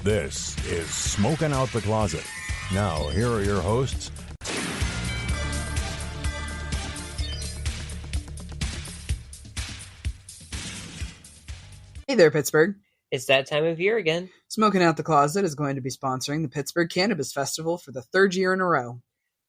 This is Smoking Out the Closet. Now, here are your hosts. Hey there, Pittsburgh. It's that time of year again. Smoking Out the Closet is going to be sponsoring the Pittsburgh Cannabis Festival for the third year in a row.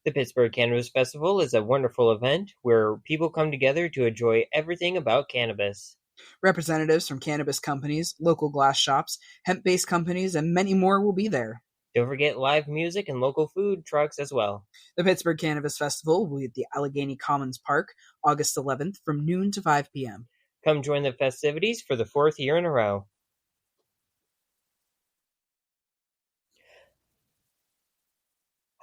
The Pittsburgh Cannabis Festival is a wonderful event where people come together to enjoy everything about cannabis. Representatives from cannabis companies, local glass shops, hemp-based companies, and many more will be there. Don't forget live music and local food trucks as well. The Pittsburgh Cannabis Festival will be at the Allegheny Commons Park, August 11th from noon to 5 p.m. Come join the festivities for the fourth year in a row.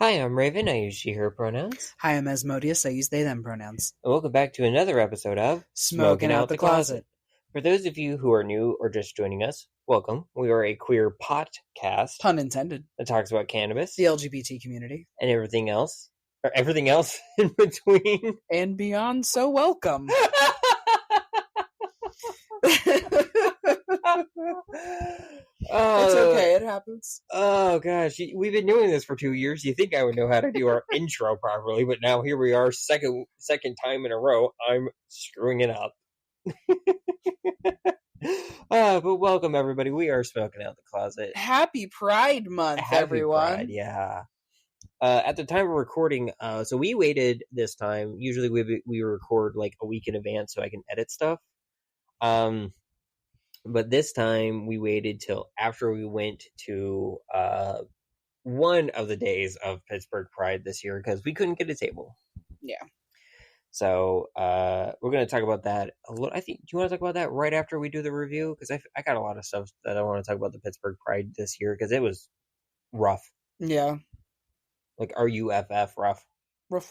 Hi, I'm Rayven. I use she, her pronouns. Hi, I'm Asmodeus. I use they, them pronouns. And welcome back to another episode of Smoking Out the Closet. For those of you who are new or just joining us, welcome. We are a queer podcast. Pun intended. That talks about cannabis. The LGBT community. And everything else. Or everything else in between. And beyond, so welcome. It's okay, it happens. Oh gosh, we've been doing this for 2 years. You think I would know how to do our intro properly, but now here we are, second time in a row. I'm screwing it up. But welcome everybody. We are Smoking Out the Closet. Happy Pride Month, Happy everyone. Pride, yeah. At the time of recording, so we waited this time. Usually we record like a week in advance so I can edit stuff. But this time we waited till after we went to one of the days of Pittsburgh Pride this year because we couldn't get a table. Yeah. So we're going to talk about that a little. I think. Do you want to talk about that right after we do the review? Because I got a lot of stuff that I want to talk about the Pittsburgh Pride this year because it was rough. Yeah. Like RUFF rough. Rough.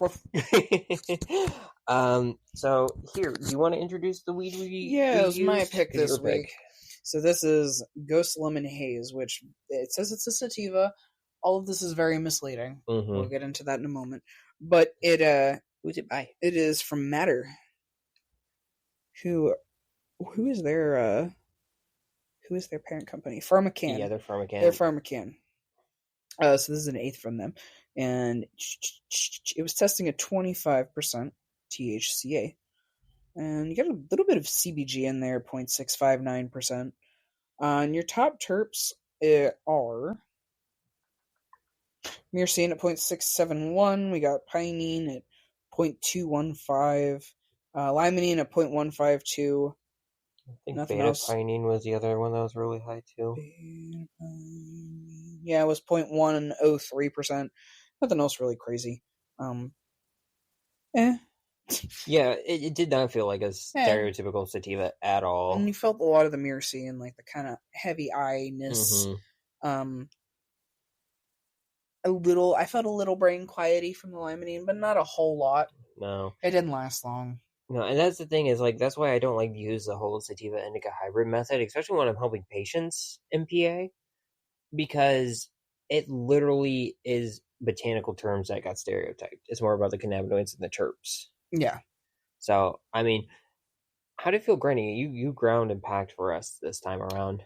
So here, do you want to introduce the weed Yeah, it was my pick this your week. pick. So this is Ghost Lemon Haze, which it says it's a sativa. All of this is very misleading. Mm-hmm. We'll get into that in a moment. But it Who's it by? it is from Matter. Who is their parent company? PharmaCann. Yeah, they're PharmaCann. They're PharmaCann. So this is an eighth from them, and it was testing at 25% THCA, and you got a little bit of CBG in there, 0.659%. And your top terps are myrcene at 0.671. We got pinene at 0.215, limonene at 0.152. I think Nothing beta else. pinene was the other one that was really high too. Yeah, it was 0.103%. Nothing else really crazy. Yeah, it did not feel like a stereotypical sativa at all. And you felt a lot of the myrcene, like the kind of heavy eye-ness. Mm-hmm. I felt a little brain quiety from the limonene, but not a whole lot. No. It didn't last long. No, and that's the thing is, like, that's why I don't like to use the whole sativa indica hybrid method, especially when I'm helping patients in PA, because it literally is botanical terms that got stereotyped. It's more about the cannabinoids and the terps. Yeah. So, I mean, how did it feel grinding? You ground and packed for us this time around.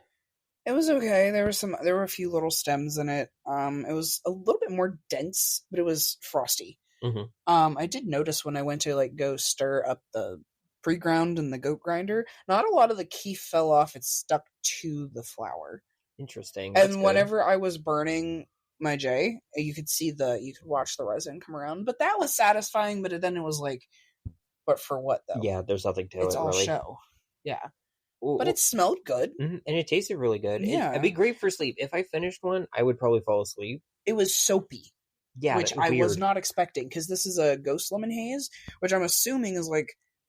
It was okay. There were a few little stems in it. It was a little bit more dense, but it was frosty. Mm-hmm. I did notice when I went to go stir up the pre-ground and the goat grinder, not a lot of the keef fell off. It stuck to the flour. Interesting. That's And whenever I was burning my J, you could watch the resin come around. But that was satisfying. But then it was but for what though? Yeah, there's nothing to it. It's all really. show. Yeah. Well, But it smelled good. and it tasted really good. Yeah. It'd be great for sleep. If I finished one, I would probably fall asleep. It was soapy. Yeah, which I was not expecting, because this is a Ghost Lemon Haze, which I'm assuming is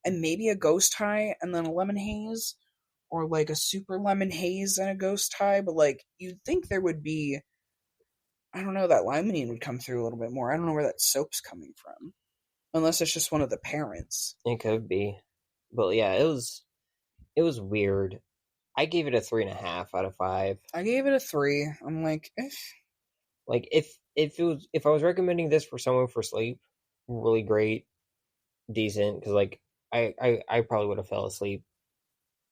and maybe a Ghost High and then a Lemon Haze, or a Super Lemon Haze and a Ghost High, but you'd think there would be, I don't know, that limonene would come through a little bit more. I don't know where that soap's coming from, unless it's just one of the parents. It could be, but yeah, it was weird. I gave it a 3.5 out of 5. I gave it a 3. I'm if I was recommending this for someone for sleep, really great, decent, because I probably would have fell asleep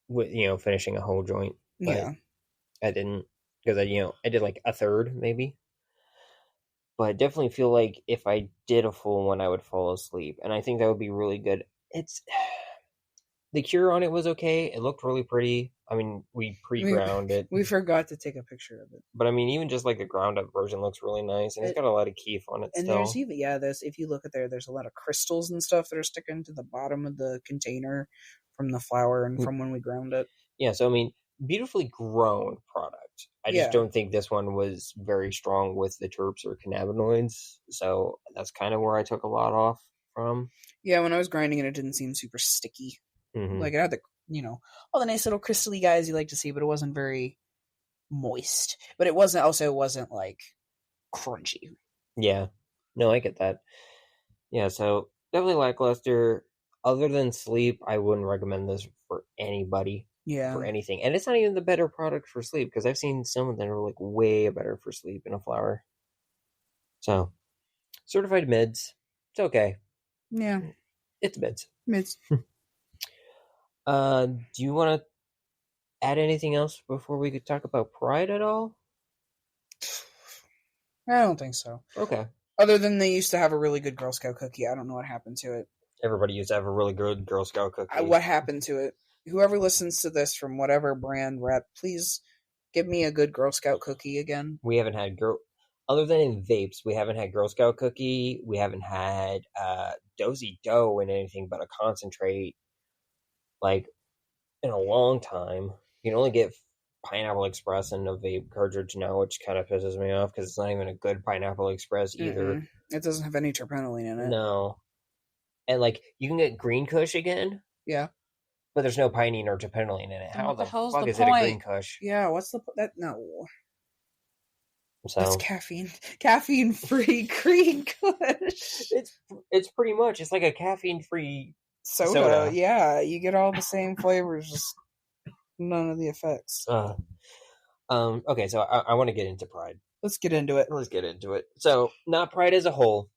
with finishing a whole joint. But yeah, I didn't. because I did like a third maybe. But I definitely feel like if I did a full one, I would fall asleep, and I think that would be really good. The cure on it was okay. It looked really pretty. I mean, we pre-ground it. We forgot to take a picture of it. But I mean, even just like the ground up version looks really nice, and it's got a lot of keef on it and still. There's even if you look at there's a lot of crystals and stuff that are sticking to the bottom of the container from the flour and from when we ground it. Yeah, so I mean, beautifully grown product. I just don't think this one was very strong with the terps or cannabinoids, so that's kind of where I took a lot off from. Yeah, when I was grinding it didn't seem super sticky. Mm-hmm. Like it had all the nice little crystally guys you like to see, but it wasn't very moist. But it wasn't like crunchy. Yeah, no, I get that. Yeah, so definitely lackluster. Other than sleep, I wouldn't recommend this for anybody. Yeah, for anything, and it's not even the better product for sleep because I've seen some of them are like way better for sleep in a flower. So, certified mids, it's okay. Yeah, it's mids. Mids. Do you want to add anything else before we could talk about Pride at all? I don't think so. Okay. Other than they used to have a really good Girl Scout cookie. I don't know what happened to it. Everybody used to have a really good Girl Scout cookie. What happened to it? Whoever listens to this from whatever brand rep, please give me a good Girl Scout cookie again. We haven't had other than in vapes, we haven't had Girl Scout cookie. We haven't had Dozy Dough in anything but a concentrate, like, in a long time. You can only get Pineapple Express in a vape cartridge now, which kind of pisses me off because it's not even a good Pineapple Express either. Mm-mm. It doesn't have any terpenoline in it. No. And, like, you can get Green Kush again. Yeah. But there's no pinene or terpenoline in it. How the fuck is it a Green Kush? Yeah, what's the... No. So, that's caffeine-free Green Kush. It's pretty much, it's like a caffeine-free soda. Yeah, you get all the same flavors, just none of the effects. Okay, so I want to get into Pride. Let's get into it. So, not Pride as a whole,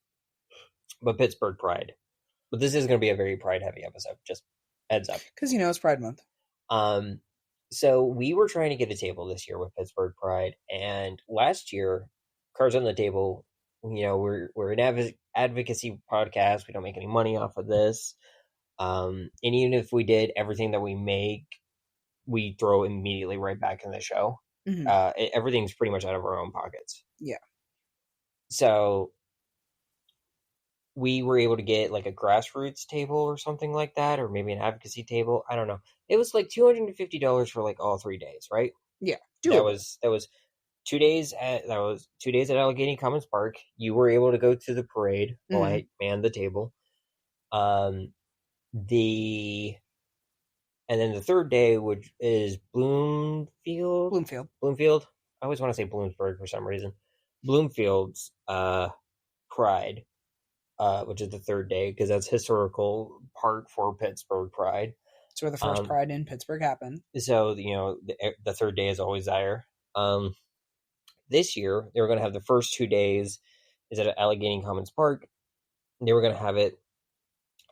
but Pittsburgh Pride. But this is going to be a very Pride-heavy episode, just heads up. Because, it's Pride Month. So we were trying to get a table this year with Pittsburgh Pride, and last year, Cards on the Table, we're an advocacy podcast. We don't make any money off of this. And even if we did, everything that we make, we throw immediately right back in the show. Mm-hmm. Everything's pretty much out of our own pockets. Yeah. So we were able to get like a grassroots table or something like that, or maybe an advocacy table. I don't know. It was like $250 for like all 3 days, right? Yeah. Doable. That was 2 days at Allegheny Commons Park. You were able to go to the parade while I manned the table. And then the third day, which is Bloomfield. I always want to say Bloomsburg for some reason. Bloomfield's Pride, which is the third day, because that's historical part for Pittsburgh Pride. It's where the first Pride in Pittsburgh happened. So, the third day is always there. This year, they were going to have the first 2 days is at Allegheny Commons Park. They were going to have it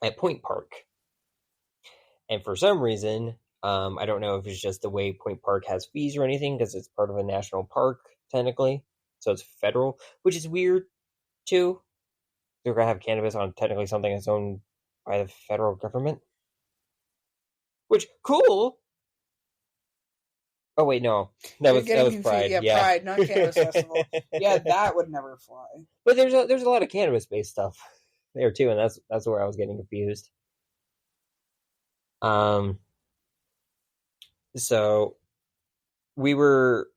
at Point Park. And for some reason, I don't know if it's just the way Point Park has fees or anything, because it's part of a national park, technically. So it's federal, which is weird, too. They're going to have cannabis on technically something that's owned by the federal government. Which, cool! Oh, wait, no. That was Pride. Yeah, Pride, not Cannabis Festival. Yeah, that would never fly. But there's a lot of cannabis-based stuff there, too, and that's where I was getting confused. So we were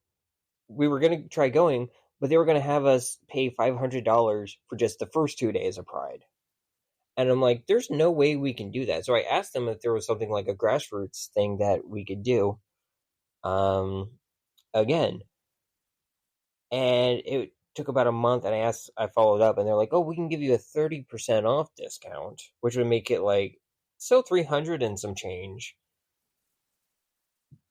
going to try going, but they were going to have us pay $500 for just the first 2 days of Pride. And I'm like, there's no way we can do that. So I asked them if there was something like a grassroots thing that we could do. Again. And it took about a month, and I followed up, and they're like, oh, we can give you a 30% off discount, which would make it like still $300 and some change.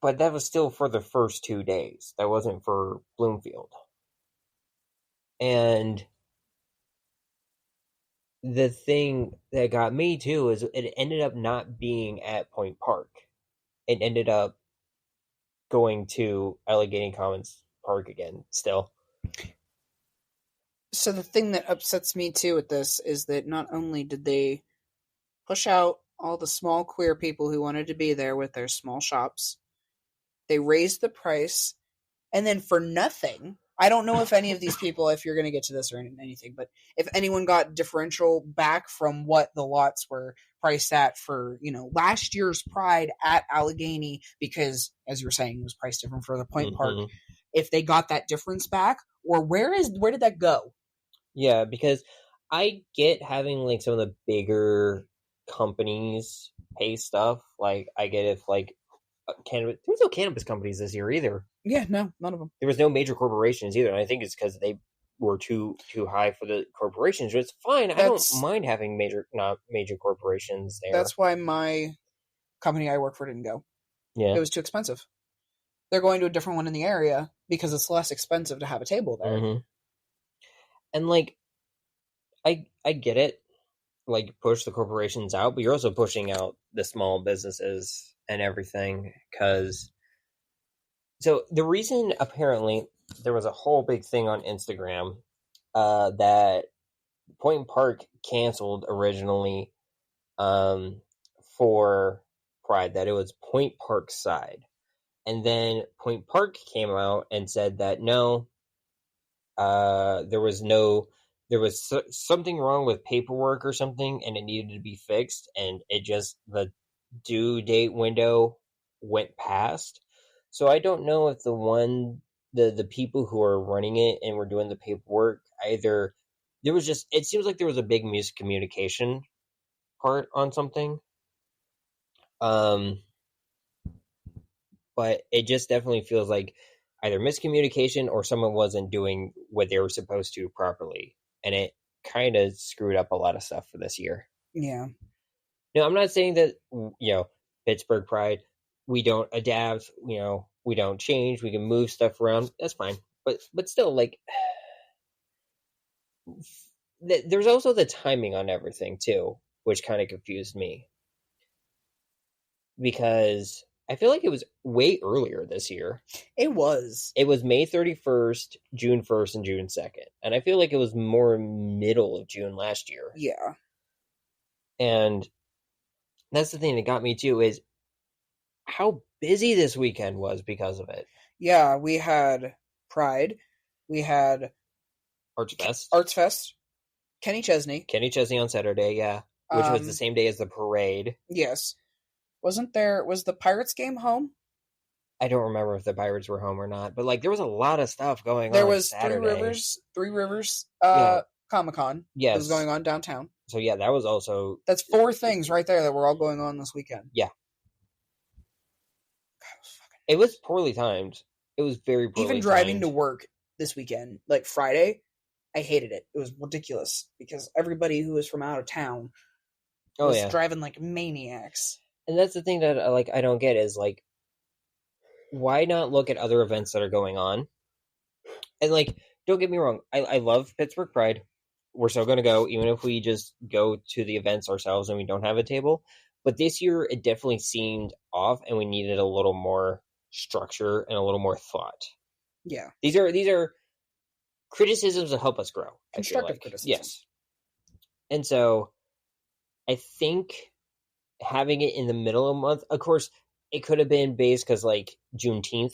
But that was still for the first 2 days. That wasn't for Bloomfield. And the thing that got me, too, is it ended up not being at Point Park. It ended up going to Allegheny Commons Park again still. So the thing that upsets me too with this is that not only did they push out all the small queer people who wanted to be there with their small shops, they raised the price, and then for nothing, I don't know if any of these people, if you're going to get to this or anything, but if anyone got differential back from what the lots were priced at for, last year's Pride at Allegheny, because, as you were saying, it was priced different for the Point Park, if they got that difference back, or where did that go? Yeah, because I get having, like, some of the bigger companies pay stuff. Like, I get if, like, cannabis... There was no cannabis companies this year either. Yeah, no, none of them. There was no major corporations either, and I think it's because they were too high for the corporations. But it's fine. I don't mind having not major corporations there. That's why my company I work for didn't go. Yeah. It was too expensive. They're going to a different one in the area because it's less expensive to have a table there. Mm-hmm. And, like, I get it. Like, push the corporations out, but you're also pushing out the small businesses and everything, because... So, the reason, apparently, there was a whole big thing on Instagram that Point Park canceled originally for Pride, that it was Point Park side. And then Point Park came out and said that no, there was something wrong with paperwork or something, and it needed to be fixed, and the due date window went past. So I don't know if the people who are running it and were doing the paperwork, either it seems like there was a big miscommunication part on something. But it just definitely feels like either miscommunication or someone wasn't doing what they were supposed to properly. And it kind of screwed up a lot of stuff for this year. Yeah. Now, I'm not saying that, Pittsburgh Pride, we don't adapt, we don't change, we can move stuff around. That's fine. But still, like, there's also the timing on everything, too, which kind of confused me. Because I feel like it was way earlier this year. It was. It was May 31st, June 1st, and June 2nd. And I feel like it was more middle of June last year. Yeah. And that's the thing that got me, too, is how busy this weekend was because of it. Yeah, we had Pride. We had Arts Fest. Kenny Chesney on Saturday, yeah. Which was the same day as the parade. Yes. Was the Pirates game home? I don't remember if the Pirates were home or not, but, like, there was a lot of stuff going on. There was Saturday. Three Rivers Comic-Con. Yes. That was going on downtown. So, yeah, that was also... That's 4 things right there that were all going on this weekend. Yeah. It was poorly timed. It was very poorly timed. Even driving to work this weekend, like Friday, I hated it. It was ridiculous because everybody who was from out of town was driving like maniacs. And that's the thing that I don't get is, like, why not look at other events that are going on? And, like, don't get me wrong, I love Pittsburgh Pride. We're still going to go, even if we just go to the events ourselves and we don't have a table. But this year, it definitely seemed off, and we needed a little more structure and a little more thought. Yeah. These are criticisms that help us grow. Constructive criticism. Yes. And so, I think having it in the middle of the month, of course, it could have been based because, like, Juneteenth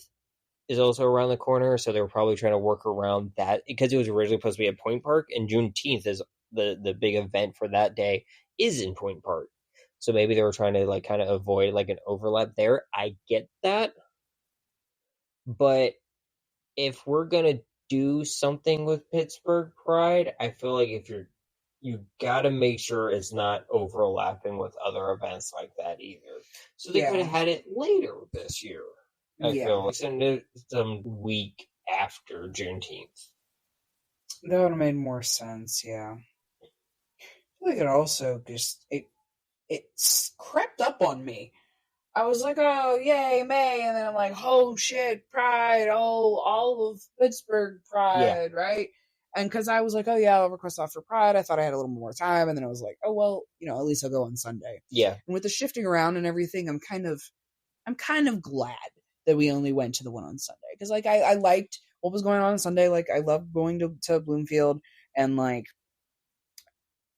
is also around the corner, so they were probably trying to work around that, because it was originally supposed to be at Point Park, and Juneteenth is the big event for that day is in Point Park. So maybe they were trying to, like, kind of avoid, like, an overlap there. I get that. But if we're going to do something with Pittsburgh Pride, I feel like you got to make sure it's not overlapping with other events like that either. So they could have had it later this year. I feel like some week after Juneteenth. That would have made more sense, yeah. I feel like it also just it crept up on me. I was like, oh, yay, May, and then I'm like, oh, shit, Pride, all of Pittsburgh Pride, right? And because I was like, oh, yeah, I'll request off for Pride. I thought I had a little more time, and then I was like, oh, well, at least I'll go on Sunday. Yeah. And with the shifting around and everything, I'm kind of glad that we only went to the one on Sunday. Because, like, I liked what was going on Sunday. Like, I love going to Bloomfield, and like,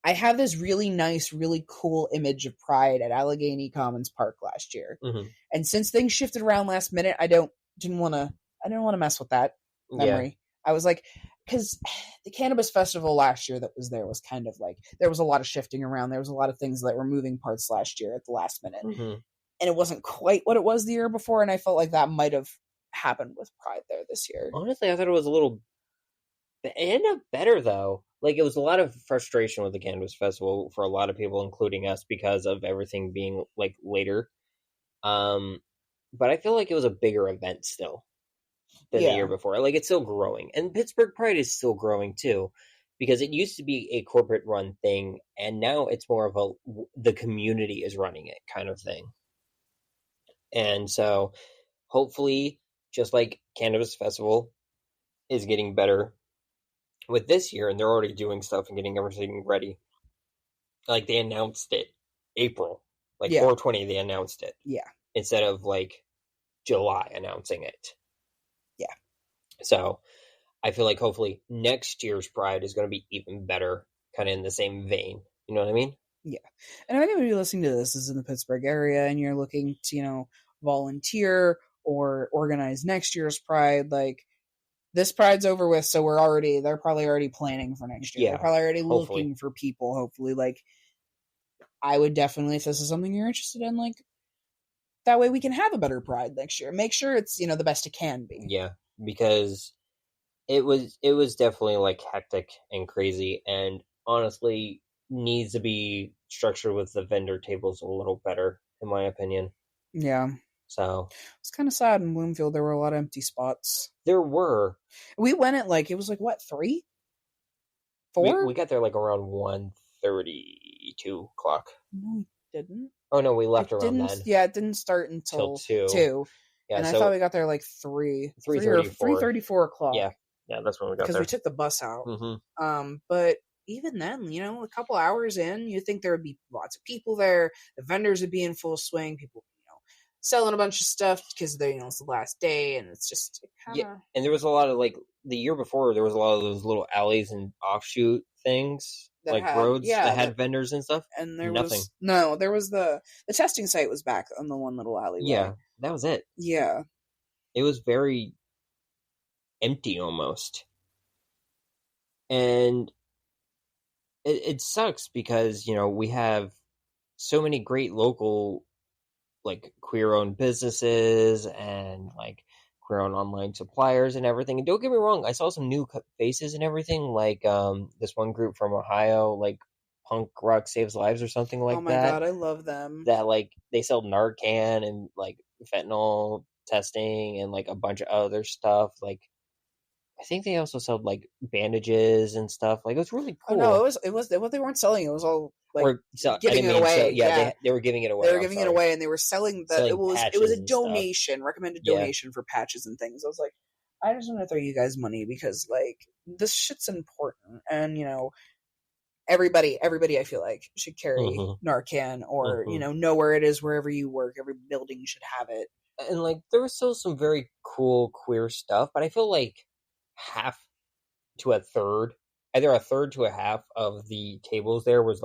I have this really nice, really cool image of Pride at Allegheny Commons Park last year. Mm-hmm. And since things shifted around last minute, I didn't want to mess with that memory. Yeah. I was like, because the Cannabis Festival last year that was there was kind of like, there was a lot of shifting around. There was a lot of things that were moving parts last year at the last minute. Mm-hmm. And it wasn't quite what it was the year before. And I felt like that might have happened with Pride there this year. Honestly, I thought it ended up better though. Like, it was a lot of frustration with the Cannabis Festival for a lot of people, including us, because of everything being like later. But I feel like it was a bigger event still than the year before. Like, it's still growing, and Pittsburgh Pride is still growing too, because it used to be a corporate run thing, and now it's more of the community is running it kind of thing. And so, hopefully, just like Cannabis Festival is getting better with this year, and they're already doing stuff and getting everything ready. Like, they announced it April, like 4/20, they announced it. Yeah. Instead of like July announcing it. Yeah. So I feel like hopefully next year's Pride is going to be even better, kind of in the same vein. You know what I mean? Yeah. And if anybody listening to this is in the Pittsburgh area and you're looking to, volunteer or organize next year's Pride, like, this Pride's over with, so they're probably already planning for next year. Yeah, they're probably already hopefully. Looking for people, hopefully. Like, I would definitely, if this is something you're interested in, like, that way we can have a better Pride next year. Make sure it's, the best it can be. Yeah, because it was definitely like hectic and crazy, and honestly needs to be structured with the vendor tables a little better, in my opinion. Yeah. So it's kind of sad in Bloomfield. There were a lot of empty spots. There were. We went at it was like what, 3? 4? We got there like around 1:30, 2 o'clock. No, we didn't. Oh no, we left around then. Yeah, it didn't start until 2. Yeah, and I thought we got there like 3:34 o'clock. Yeah, that's when we got there. Because we took the bus out. Mm-hmm. But even then, a couple hours in, you'd think there would be lots of people there. The vendors would be in full swing. People, selling a bunch of stuff because it's the last day, and it's just yeah. And there was a lot of the year before, there was a lot of those little alleys and offshoot things. Roads that had vendors and stuff. And there was the testing site was back on the one little alleyway. Yeah, that was it. Yeah. It was very empty almost. And it sucks because, we have so many great local, queer-owned businesses and, queer-owned online suppliers and everything. And don't get me wrong, I saw some new faces and everything, this one group from Ohio, Punk Rock Saves Lives or something like that. Oh my god, I love them. That, they sell Narcan and, fentanyl testing and, a bunch of other stuff. I think they also sold, bandages and stuff. It was really cool. Oh, no, it was what they weren't selling. It was all, giving it away. They were giving it away. They were giving it away, and they were selling it was a donation, recommended donation for patches and things. I was like, I just want to throw you guys money because this shit's important, and everybody I feel like should carry Narcan or know where it is wherever you work. Every building should have it. And there was still some very cool queer stuff, but I feel like half to a third, either a third to a half of the tables there was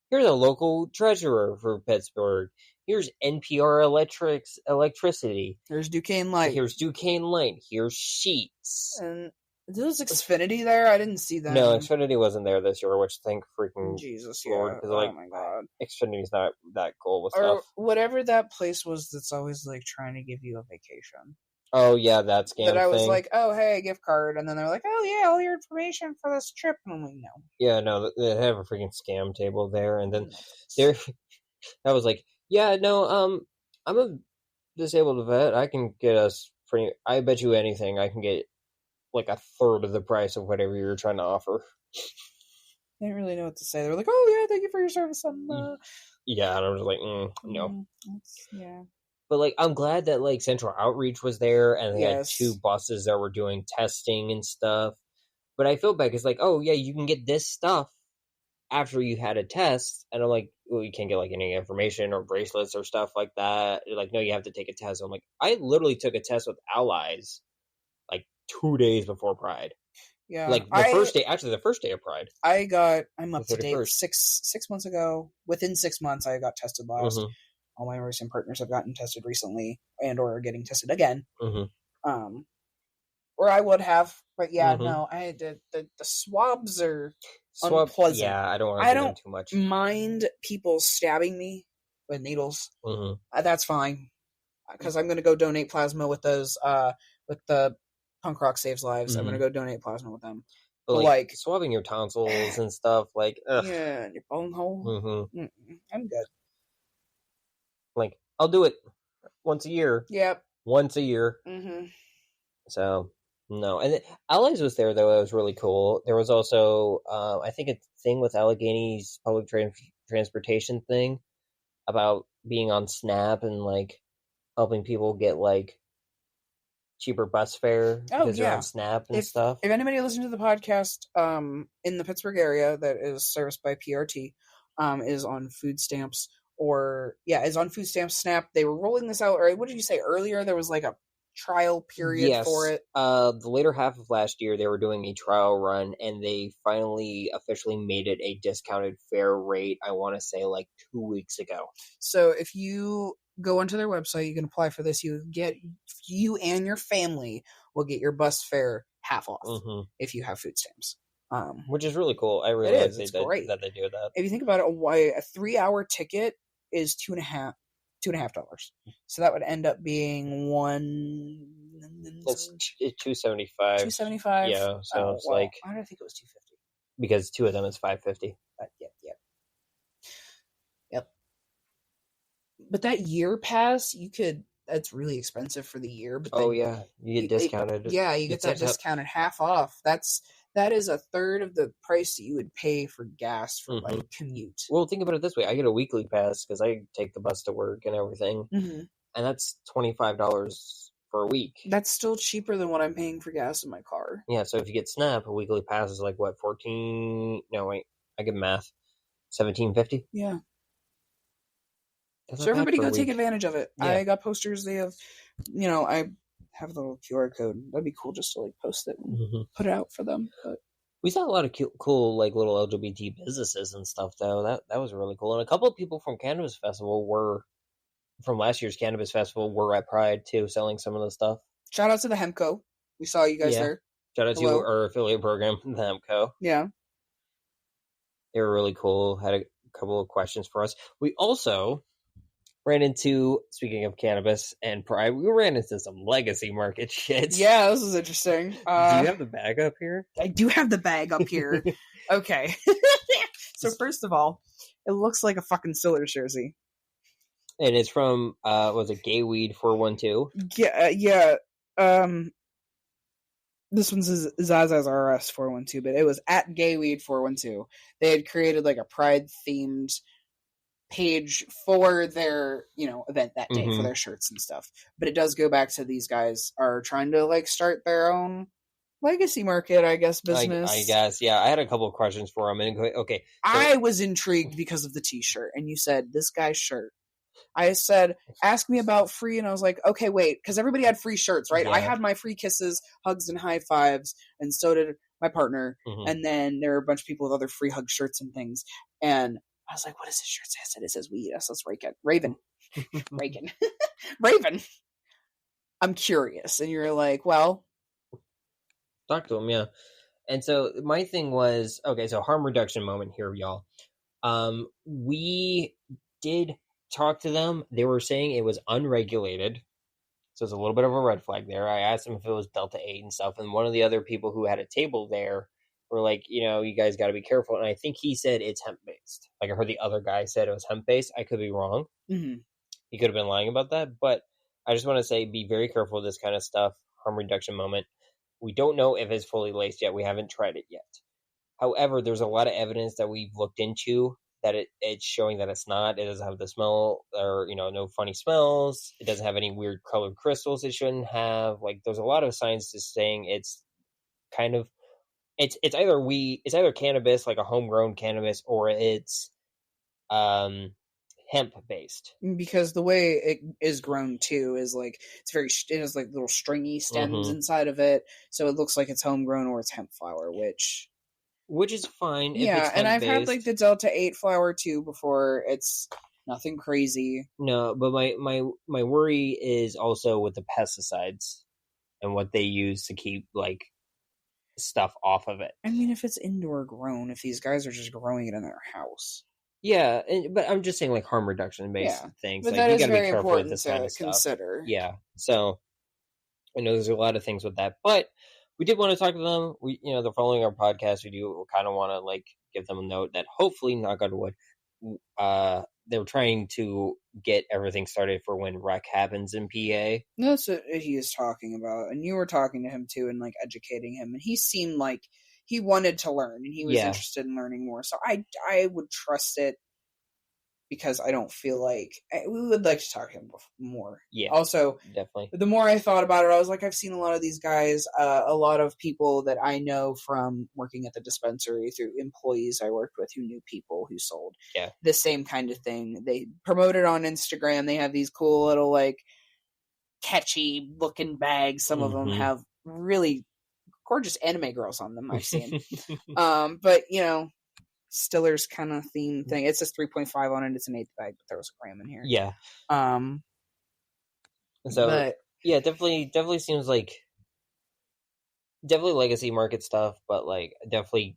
here's a local treasurer for Pittsburgh. Here's NPR electricity. Here's Duquesne Light. Here's Duquesne Light. Here's Sheets. And was Xfinity there? I didn't see that. No, Xfinity wasn't there this year, which thank freaking Jesus, Lord. Yeah. Oh my god. Xfinity's not that cool with or stuff. Whatever that place was that's always trying to give you a vacation. Oh yeah, that scam That I was thing. like, oh hey, gift card, and then they're like, oh yeah, all your information for this trip, and I'm like, no. Yeah, no, they have a freaking scam table there, and then I was like, yeah, no, I'm a disabled vet. I can get us I bet you anything, I can get a third of the price of whatever you're trying to offer. They didn't really know what to say. They were like, oh yeah, thank you for your service. Yeah, and I was like, no. Yeah. But I'm glad that Central Outreach was there, and they had 2 buses that were doing testing and stuff. But I feel bad because oh yeah, you can get this stuff after you had a test, and I'm like, well, you can't get any information or bracelets or stuff like that. They're no, you have to take a test. I'm like, I literally took a test with Allies 2 days before Pride. Yeah, Like the first day of Pride. I'm up The to date. 31st. Six months ago. Within 6 months, I got tested last. Mm-hmm. All my racing partners have gotten tested recently, and or are getting tested again. Mm-hmm. Or I would have, but yeah, Mm-hmm. no, I did. The swabs are unpleasant. Yeah, I don't want to do them too much. Mind people stabbing me with needles. Mm-hmm. That's fine, because I'm going to go donate plasma with those. With the Punk Rock Saves Lives, I'm going to go donate plasma with them. But like swabbing your tonsils and stuff, like yeah, your bone hole. Mm-hmm. I'm good. Like I'll do it once a year. Yep. Once a year. Mm-hmm. So no, and Allies was there though. It was really cool. There was also I think a thing with Allegheny's public transportation thing about being on Snap and like helping people get like cheaper bus fare because they're on Snap and stuff. If anybody listens to the podcast in the Pittsburgh area that is serviced by PRT is on food stamps is on food stamps Snap. They were rolling this out, or what did you say earlier? There was like a trial period for it. The later half of last year they were doing a trial run and they finally officially made it a discounted fare rate, I want to say like 2 weeks ago. So if you go onto their website, you can apply for this. You and your family will get your bus fare half off if you have food stamps. Which is really cool. I realize great that they do that. If you think about it, a 3-hour ticket is $2.50. So that would end up being It's $275. $275. Yeah, so it's like I don't think it was $250 because two of them is $550. Yep. But that year pass, that's really expensive for the year. But you get discounted. You get that discounted half off. That is a third of the price that you would pay for gas for like commute. Well, think about it this way: I get a weekly pass because I take the bus to work and everything, and that's $25 for a week. That's still cheaper than what I'm paying for gas in my car. Yeah, so if you get Snap, a weekly pass is like what, 14? No, wait, I get math. $17.50. Yeah. So everybody go take advantage of it. Yeah. I got posters. They have, I have the little QR code. That'd be cool just to like post it and put it out for them. But we saw a lot of cool like little LGBT businesses and stuff though. That was really cool. And a couple of people from last year's Cannabis Festival were at Pride too, selling some of the stuff. Shout out to the Hempco. We saw you guys there. Shout out to our affiliate program, the Hempco. Yeah. They were really cool. Had a couple of questions for us. We also ran into, speaking of cannabis and Pride, we ran into some legacy market shit. Yeah, this is interesting. Do you have the bag up here? I do have the bag up here. Okay. So first of all, it looks like a fucking Steelers jersey. And it's from, was it Gay Weed 412? Yeah. This one's Zaza's RS 412, but it was at Gay Weed 412. They had created like a Pride themed page for their event that day for their shirts and stuff. But it does go back to these guys are trying to like start their own legacy market, I guess, business. I guess, yeah. I had a couple of questions for them. Okay, so, I was intrigued because of the t-shirt, and you said this guy's shirt. I said, ask me about free, and I was like, okay, wait, because everybody had free shirts, right? Yeah. I had my free kisses, hugs, and high fives, and so did my partner. And then there were a bunch of people with other free hug shirts and things, and I was like, what does this shirt say? I said, it says weed. I said, Rayven. Rayven. I'm curious. And you're like, well. Talk to him, yeah. And so my thing was, okay, so harm reduction moment here, y'all. We did talk to them. They were saying it was unregulated. So it's a little bit of a red flag there. I asked them if it was Delta 8 and stuff. And one of the other people who had a table there were like, you guys got to be careful. And I think he said it's hemp-based. Like I heard the other guy said it was hemp-based. I could be wrong. He could have been lying about that. But I just want to say be very careful with this kind of stuff. Harm reduction moment. We don't know if it's fully laced yet. We haven't tried it yet. However, there's a lot of evidence that we've looked into that it's showing that it's not. It doesn't have the smell or, no funny smells. It doesn't have any weird colored crystals it shouldn't have. Like there's a lot of science just saying it's kind of, it's either it's either cannabis, like a homegrown cannabis, or it's hemp based. Because the way it is grown too is like it has like little stringy stems inside of it, so it looks like it's homegrown or it's hemp flower, which is fine. Yeah, if it's and I've had hemp-based. like the Delta 8 flower too before. It's nothing crazy. No, but my worry is also with the pesticides and what they use to keep like stuff off of it. I mean, if it's indoor grown, if these guys are just growing it in their house. Yeah, but I'm just saying like harm reduction based things. But like, that you is gotta be very careful with important this to kind of stuff. consider. Yeah, so I know there's a lot of things with that, but we did want to talk to them. They're following our podcast. We do kind of want to like give them a note that hopefully, knock on wood, they're trying to get everything started for when rec happens in PA. That's what he is talking about, and you were talking to him too, and like educating him, and he seemed like he wanted to learn, and he was interested in learning more. So I would trust it. Because I don't feel like we would like to talk to him more. Yeah. Also, definitely. The more I thought about it, I was like, I've seen a lot of these guys, a lot of people that I know from working at the dispensary through employees I worked with who knew people who sold the same kind of thing. They promote it on Instagram. They have these cool little like catchy looking bags. Some of them have really gorgeous anime girls on them I've seen. But Stiller's kind of theme thing. It says 3.5 on it. It's an 8th bag, but there was a gram in here. Yeah. So but, yeah, definitely seems like legacy market stuff, but like definitely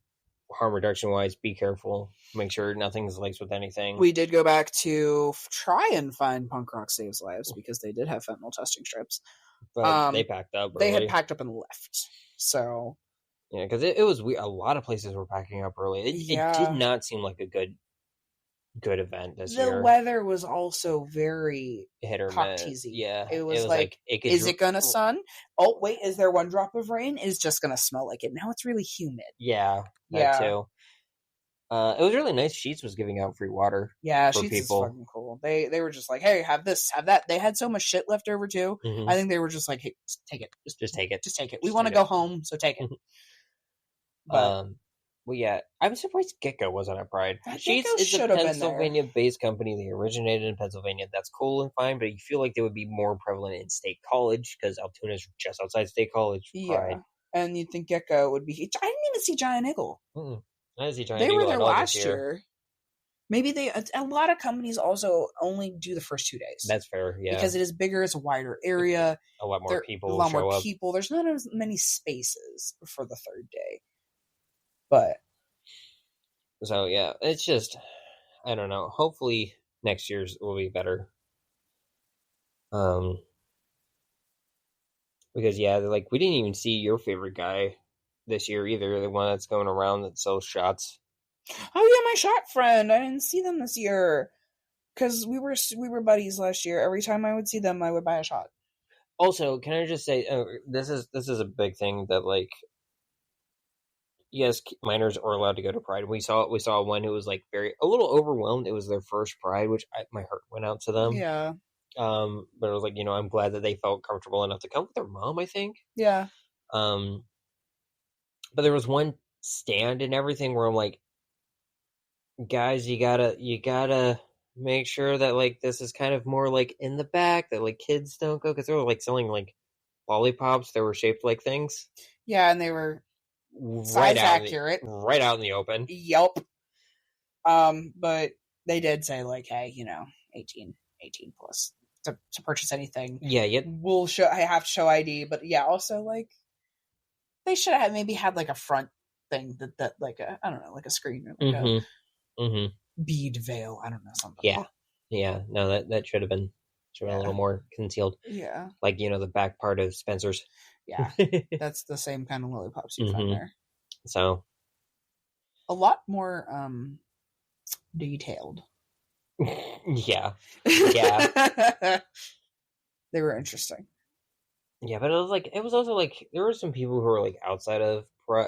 harm reduction wise, be careful. Make sure nothing's laced with anything. We did go back to try and find Punk Rock Saves Lives because they did have fentanyl testing strips. But they packed up. They had packed up and left. So yeah, because it was weird. A lot of places were packing up early. It did not seem like a good event this year. The weather was also very hit or miss. Yeah, it was like is it gonna sun? Oh wait, is there one drop of rain? It's just gonna smell like it. Now it's really humid. Yeah, that too. It was really nice. Sheets was giving out free water. Yeah, for Sheets people. is fucking cool. They were just like, hey, have this, have that. They had so much shit left over too. I think they were just like, hey, take it, just take it, just take it. We want to go home, so take it. But, well, yeah, I'm surprised Gecko wasn't at Pride. Sheets is a Pennsylvania-based company. They originated in Pennsylvania. That's cool and fine, but you feel like they would be more prevalent in State College because Altoona is just outside State College. Pride. And you'd think Gecko would be. I didn't even see Giant Eagle. I didn't see Giant Eagle. They were there last year. Maybe a lot of companies also only do the first 2 days. That's fair, yeah. Because it is bigger, it's a wider area. A lot more people. A lot more people. There's not as many spaces for the third day. But so yeah, it's just I don't know. Hopefully next year's will be better. Because like we didn't even see your favorite guy this year either. The one that's going around that sells shots. Oh yeah, my shot friend. I didn't see them this year because we were buddies last year. Every time I would see them, I would buy a shot. Also, can I just say this is a big thing that like. Yes, minors are allowed to go to Pride. We saw one who was like a little overwhelmed. It was their first Pride, which my heart went out to them. Yeah. But it was like I'm glad that they felt comfortable enough to come with their mom. I think. Yeah. But there was one stand and everything where I'm like, guys, you gotta make sure that like this is kind of more like in the back that like kids don't go because they were like selling like lollipops that were shaped like things. Yeah, and they were. Size accurate. Right out in the open. Yep. But they did say like, hey, 18 plus to purchase anything. Yeah, I have to show ID, but yeah, also like they should have maybe had like a front thing that like I don't know, like a screen or like a bead veil. I don't know, something. Yeah. Yeah. No, that should have been a little more concealed. Yeah. Like, the back part of Spencer's. Yeah, that's the same kind of lollipops you find there. So, a lot more detailed. Yeah. They were interesting. Yeah, but it was also like there were some people who were like outside of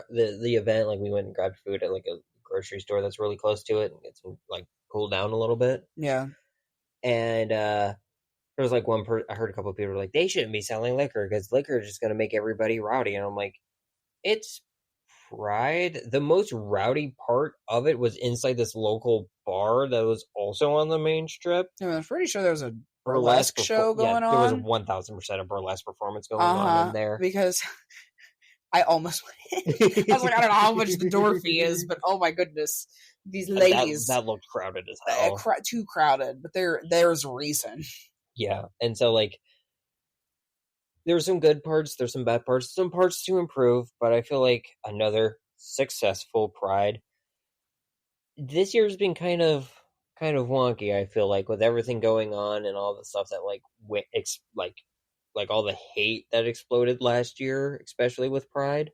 the event. Like we went and grabbed food at like a grocery store that's really close to it, and it's like cooled down a little bit. Yeah, and there was like I heard a couple of people were like, they shouldn't be selling liquor because liquor is just going to make everybody rowdy. And I'm like, it's Pride, the most rowdy part of it was inside this local bar that was also on the main strip. I'm pretty sure there was a burlesque show going on. There was 1,000% a burlesque performance going on in there. Because I almost went in. I was like, I don't know how much the door fee is, but oh my goodness. These ladies. That looked crowded as hell. Too crowded, but there's a reason. Yeah, and so, like, there's some good parts, there's some bad parts, some parts to improve, but I feel like another successful Pride. This year's been kind of wonky, I feel like, with everything going on and all the stuff that, like all the hate that exploded last year, especially with Pride,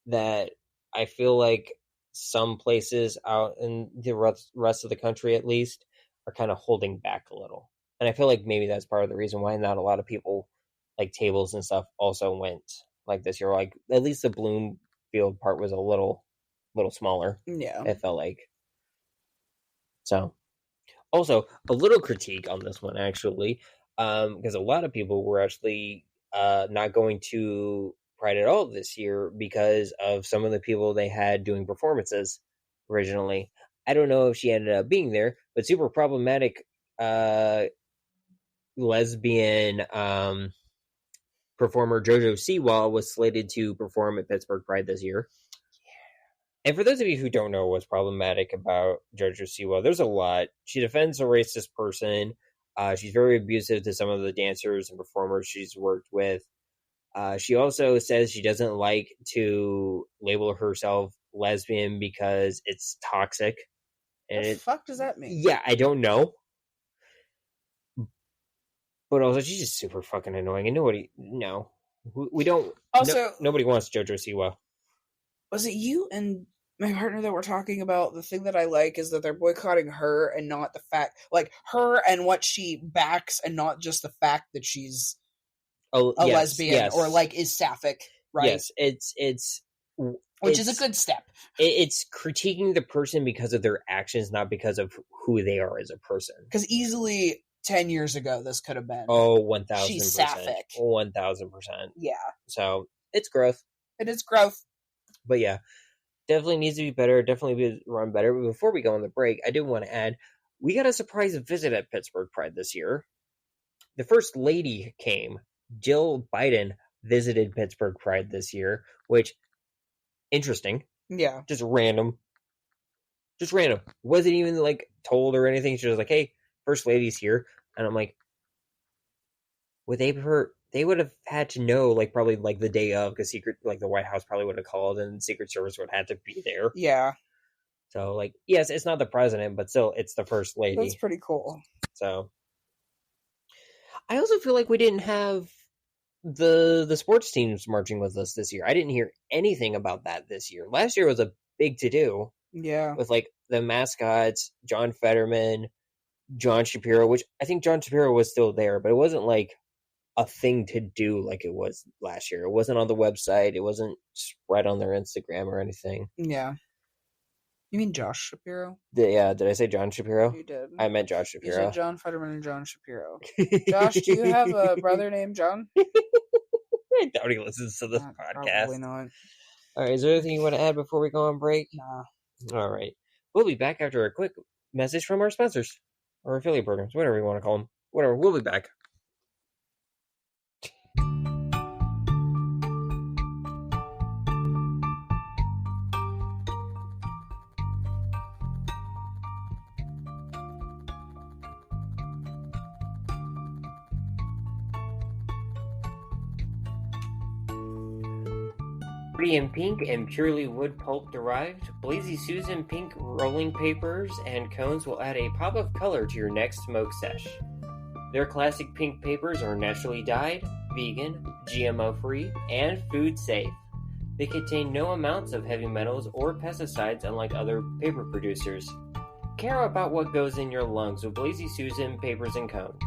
that I feel like some places out in the rest of the country, at least, are kind of holding back a little. And I feel like maybe that's part of the reason why not a lot of people, like tables and stuff, also went like this year. Like, at least the Bloomfield part was a little smaller. Yeah. It felt like. So, also, a little critique on this one, actually, because a lot of people were actually not going to Pride at all this year because of some of the people they had doing performances originally. I don't know if she ended up being there, but super problematic lesbian performer JoJo Siwa was slated to perform at Pittsburgh Pride this year. Yeah. And for those of you who don't know what's problematic about JoJo Siwa, there's a lot. She defends a racist person. She's very abusive to some of the dancers and performers she's worked with. She also says she doesn't like to label herself lesbian because it's toxic. And what the fuck does that mean? Yeah, I don't know. But also, she's just super fucking annoying, and we don't. Also, nobody wants JoJo Siwa. Was it you and my partner that were talking about the thing that I like is that they're boycotting her and not the fact, like her and what she backs, and not just the fact that she's a lesbian or like is sapphic, right? Yes, it's which is a good step. It's critiquing the person because of their actions, not because of who they are as a person. Because easily 10 years ago, this could have been. Oh, 1,000%. She's sapphic. 1,000%. Yeah. So, it's growth. It is growth. But yeah, definitely needs to be better, definitely be run better. But before we go on the break, I do want to add, we got a surprise visit at Pittsburgh Pride this year. The First Lady came. Jill Biden visited Pittsburgh Pride this year, which, interesting. Yeah. Just random. Wasn't even, like, told or anything. She was like, hey, First Lady's here. And I'm like, they would have had to know, like, probably, like, the day of, because the White House probably would have called, and Secret Service would have had to be there. Yeah. So, like, yes, it's not the president, but still, it's the First Lady. That's pretty cool. So, I also feel like we didn't have the sports teams marching with us this year. I didn't hear anything about that this year. Last year was a big to-do. Yeah. With, like, the mascots, John Fetterman, John Shapiro, which I think John Shapiro was still there, but it wasn't, like, a thing to do like it was last year. It wasn't on the website. It wasn't spread on their Instagram or anything. Yeah. You mean Josh Shapiro? Did I say John Shapiro? You did. I meant Josh Shapiro. You said John Fetterman and John Shapiro. Josh, do you have a brother named John? I doubt he listens to this podcast. Probably not. All right, is there anything you want to add before we go on break? Nah. All right. We'll be back after a quick message from our sponsors. Or affiliate programs, whatever you want to call them. Whatever, we'll be back. Pretty in Pink and purely wood pulp derived, Blazy Susan Pink rolling papers and cones will add a pop of color to your next smoke sesh. Their classic pink papers are naturally dyed, vegan, GMO-free, and food safe. They contain no amounts of heavy metals or pesticides unlike other paper producers. Care about what goes in your lungs with Blazy Susan papers and cones.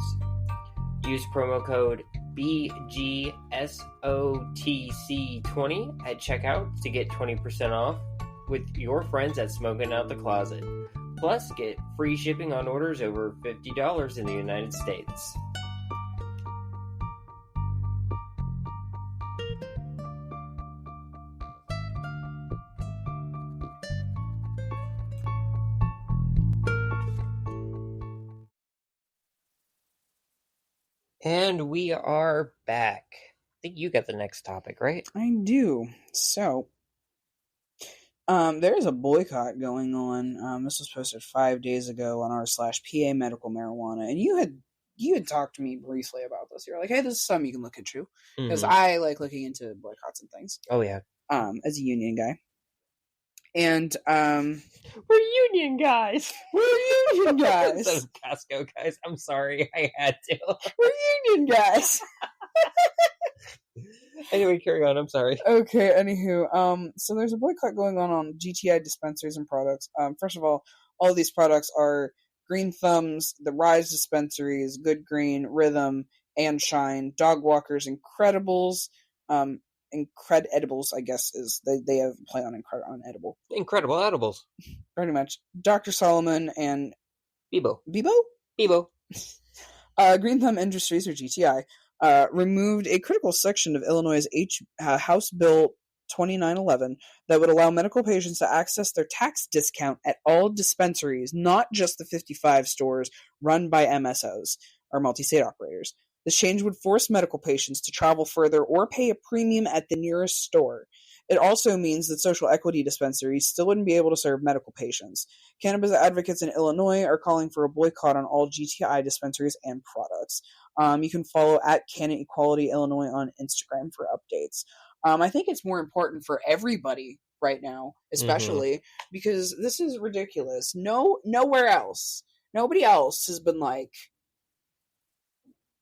Use promo code BGSOTC20 at checkout to get 20% off with your friends at Smoking Out the Closet. Plus, get free shipping on orders over $50 in the United States. And we are back. I think you got the next topic, right? I do. So, there is a boycott going on. This was posted 5 days ago on r/PA medical marijuana, and you had talked to me briefly about this. You're like, hey, this is something you can look into because I like looking into boycotts and things. Oh yeah. As a union guy, and we're union guys. We're union guys. Instead of Costco guys. I'm sorry, I had to. We're union guys. Anyway, carry on. I'm sorry. Okay. Anywho, so there's a boycott going on GTI dispensaries and products. First of all these products are Green Thumbs, the Rise dispensaries, Good Green, Rhythm, and Shine, Dog Walkers, Incredibles, Edibles, I guess is they have a play on edible. Incredible edibles. Pretty much. Dr. Solomon and Bebo. Green Thumb Industries, or GTI, removed a critical section of Illinois' House Bill 2911 that would allow medical patients to access their tax discount at all dispensaries, not just the 55 stores run by MSOs, or multi-state operators. This change would force medical patients to travel further or pay a premium at the nearest store. It also means that social equity dispensaries still wouldn't be able to serve medical patients. Cannabis advocates in Illinois are calling for a boycott on all GTI dispensaries and products. You can follow at Canon Equality Illinois on Instagram for updates. I think it's more important for everybody right now, especially because this is ridiculous. Nobody else has been like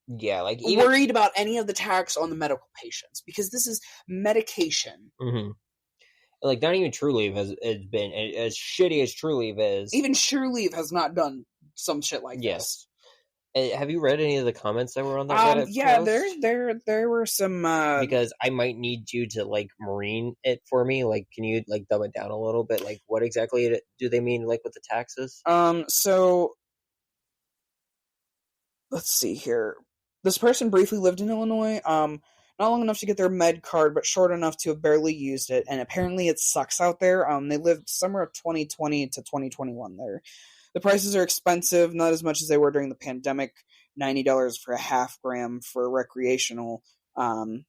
worried about any of the tax on the medical patients because this is medication. Like, not even True Leave has been as shitty as True Leave is. Even True Leave has not done some shit like this. Have you read any of the comments that were on that Reddit yeah, post? there were some because I might need you to like marine it for me. Like, can you like dumb it down a little bit? Like, what exactly do they mean like with the taxes? So let's see here. This person briefly lived in Illinois, not long enough to get their med card, but short enough to have barely used it, and apparently it sucks out there. They lived summer of 2020 to 2021 there. The prices are expensive, not as much as they were during the pandemic. $90 for a half gram for recreational. I'm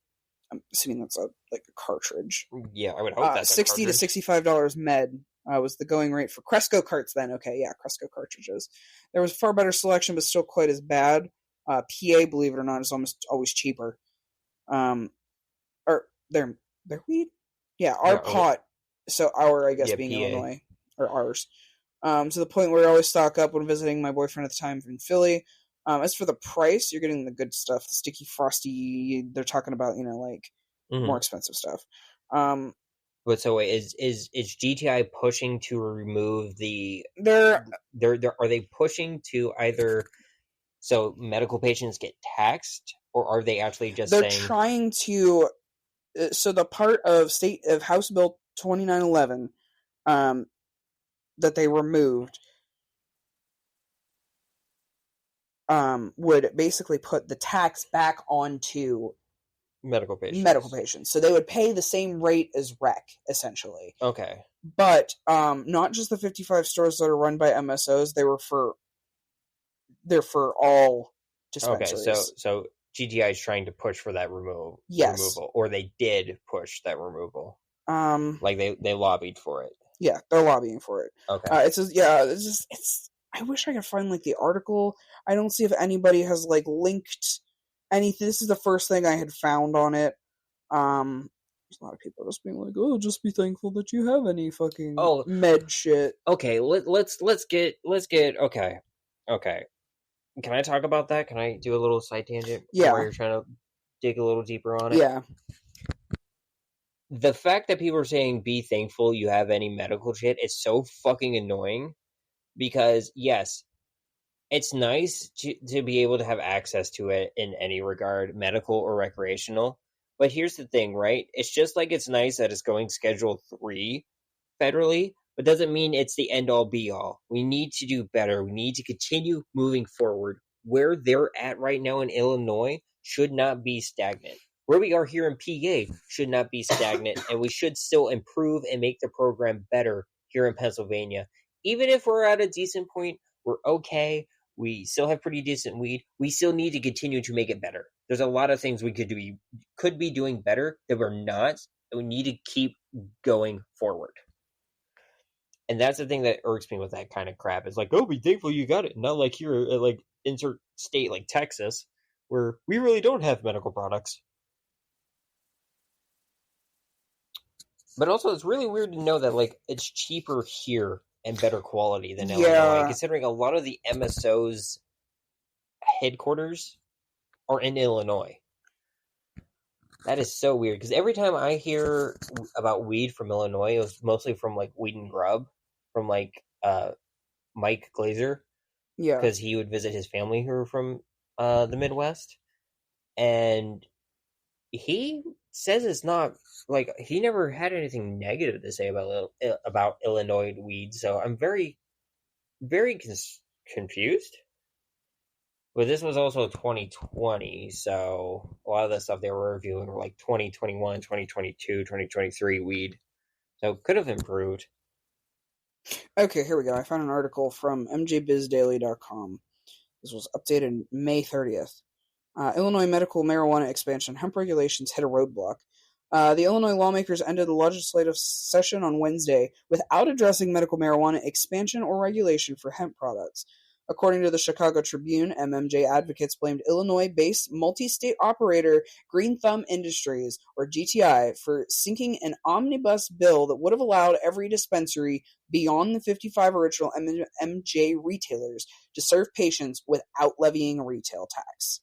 assuming that's a cartridge. Yeah, I would hope that's $60 to $65 med was the going rate for Cresco carts then. Okay, yeah, Cresco cartridges. There was far better selection, but still quite as bad. PA, believe it or not, is almost always cheaper. Or their weed? Yeah, our pot. So our, I guess, being PA. Illinois. Or ours. To the point where I always stock up when visiting my boyfriend at the time from Philly. As for the price, you're getting the good stuff. The sticky, frosty, they're talking about, more expensive stuff. But so wait, is GTI pushing to remove the... Are they pushing to either... So medical patients get taxed, or are they actually just They're trying to... So the part of House Bill 2911 that they removed would basically put the tax back onto medical patients. So they would pay the same rate as rec, essentially. Okay. But not just the 55 stores that are run by MSOs, they're for all dispensaries. Okay, so GTI is trying to push for that removal. Or they did push that removal. Like they lobbied for it. Yeah, they're lobbying for it. Okay. It's I wish I could find the article. I don't see if anybody has linked anything. This is the first thing I had found on it. There's a lot of people just being like, "Oh, just be thankful that you have any fucking med shit." Okay, let's get okay. Can I talk about that? Can I do a little side tangent? Yeah. Where you're trying to dig a little deeper on it? Yeah. The fact that people are saying be thankful you have any medical shit is so fucking annoying because, yes, it's nice to be able to have access to it in any regard, medical or recreational. But here's the thing, right? It's just like it's nice that it's going Schedule 3 federally, but doesn't mean it's the end-all be-all. We need to do better. We need to continue moving forward. Where they're at right now in Illinois should not be stagnant. Where we are here in PA should not be stagnant, and we should still improve and make the program better here in Pennsylvania. Even if we're at a decent point, we're okay. We still have pretty decent weed. We still need to continue to make it better. There's a lot of things we could be doing better that we're not. And we need to keep going forward. And that's the thing that irks me with that kind of crap. It's like, oh, be thankful you got it. Not like here, like insert state like Texas, where we really don't have medical products. But also, it's really weird to know that like it's cheaper here and better quality than Illinois, considering a lot of the MSO's headquarters are in Illinois. That is so weird, because every time I hear about weed from Illinois, it was mostly from like Weed and Grub, from like Mike Glazer, because he would visit his family who were from the Midwest, and he says it's not like he never had anything negative to say about Illinois weed. So I'm very, very confused. But this was also 2020, so a lot of the stuff they were reviewing were like 2021, 2022, 2023 weed. So it could have improved. Okay, here we go. I found an article from mjbizdaily.com. This was updated May 30th. Illinois medical marijuana expansion. Hemp regulations hit a roadblock. The Illinois lawmakers ended the legislative session on Wednesday without addressing medical marijuana expansion or regulation for hemp products. According to the Chicago Tribune, MMJ advocates blamed Illinois-based multi-state operator Green Thumb Industries, or GTI, for sinking an omnibus bill that would have allowed every dispensary beyond the 55 original MMJ retailers to serve patients without levying a retail tax.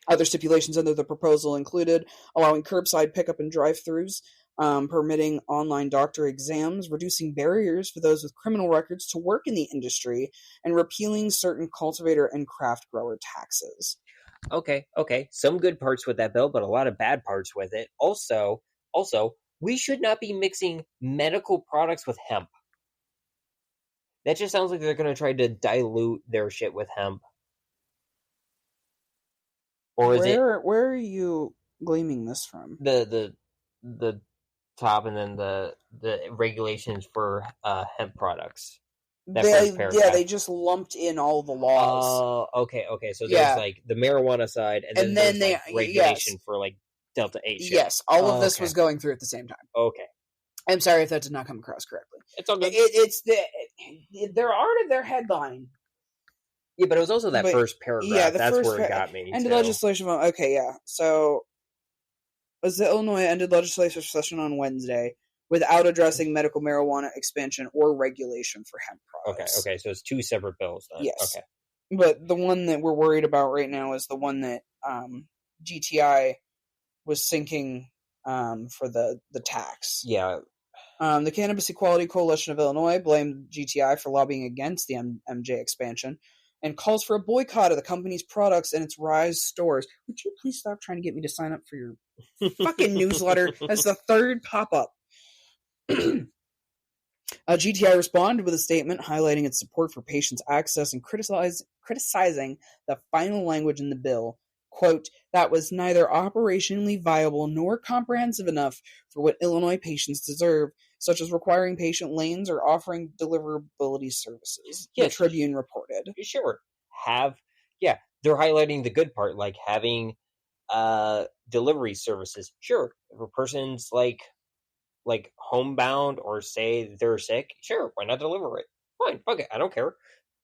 Other stipulations under the proposal included allowing curbside pickup and drive-thrus, permitting online doctor exams, reducing barriers for those with criminal records to work in the industry, and repealing certain cultivator and craft grower taxes. Okay. Some good parts with that bill, but a lot of bad parts with it. Also, we should not be mixing medical products with hemp. That just sounds like they're going to try to dilute their shit with hemp. Or is where are you gleaming this from? The top, and then the regulations for hemp products. They just lumped in all the laws. Okay. So there's like the marijuana side, and then there's like regulation for like Delta 8 shit. Yes, all of this was going through at the same time. Okay. I'm sorry if that did not come across correctly. It's all good. They're already their headline. Yeah, but it was also that first paragraph. Yeah, that's where it got me. Ended legislation. Okay, yeah. So, was the Illinois ended legislative session on Wednesday without addressing medical marijuana expansion or regulation for hemp products. Okay. So it's two separate bills then. Yes. Okay. But the one that we're worried about right now is the one that GTI was sinking for the tax. Yeah. The Cannabis Equality Coalition of Illinois blamed GTI for lobbying against the MJ expansion and calls for a boycott of the company's products and its Rise stores. Would you please stop trying to get me to sign up for your fucking newsletter? That's the third pop-up. GTI responded with a statement highlighting its support for patients' access and criticizing the final language in the bill. Quote, that was neither operationally viable nor comprehensive enough for what Illinois patients deserve, such as requiring patient lanes or offering deliverability services, the Tribune reported. Sure. They're highlighting the good part, like having delivery services. Sure. If a person's like homebound or say they're sick, sure, why not deliver it? Fine, fuck it, I don't care.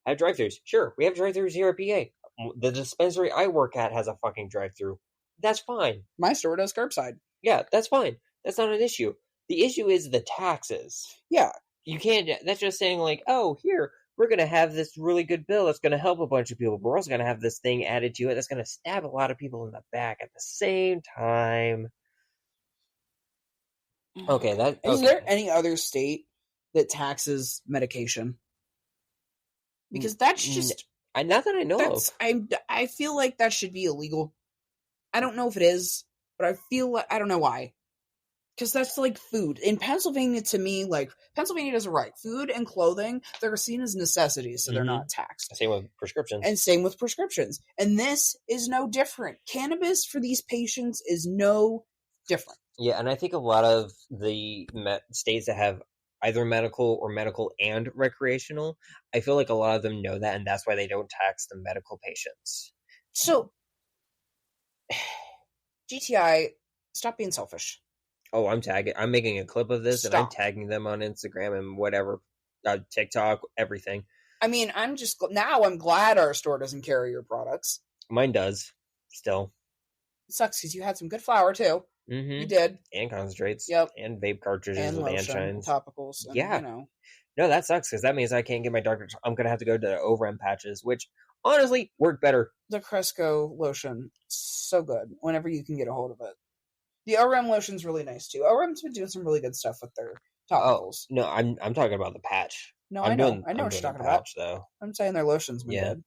Have drive-thrus. Sure, we have drive-thrus here at PA. The dispensary I work at has a fucking drive-thru. That's fine. My store does curbside. Yeah, that's fine. That's not an issue. The issue is the taxes. Yeah. You can't, that's just saying like, oh, here, we're going to have this really good bill that's going to help a bunch of people, but we're also going to have this thing added to it that's going to stab a lot of people in the back at the same time. Okay, Is there any other state that taxes medication? Because that's just... not that I know of. I feel like that should be illegal. I don't know if it is, but I feel like... I don't know why. Because that's like food. In Pennsylvania, to me, like, Pennsylvania does it right. Food and clothing, they're seen as necessities, so they're not taxed. Same with prescriptions. And same with prescriptions. And this is no different. Cannabis for these patients is no different. Yeah, and I think a lot of the states that have either medical or medical and recreational. I feel like a lot of them know that, and that's why they don't tax the medical patients. So, GTI, stop being selfish. Oh, I'm making a clip of this, and I'm Stop. tagging them on Instagram and whatever, TikTok, everything. I mean, I'm glad our store doesn't carry your products. Mine does, still. It sucks because you had some good flour too. Mm-hmm. You did. And concentrates. Yep. And vape cartridges and with lotion, anshines. topicals. And, Yeah. You know. No, that sucks because that means I can't get my Dr. I'm going to have to go to the OREM patches, which honestly work better. The Cresco lotion, so good whenever you can get a hold of it. The OREM lotion's really nice too. OREM's been doing some really good stuff with their topicals. No, I'm talking about the patch. No, I know what you're talking about. Though. I'm saying their lotion's been good.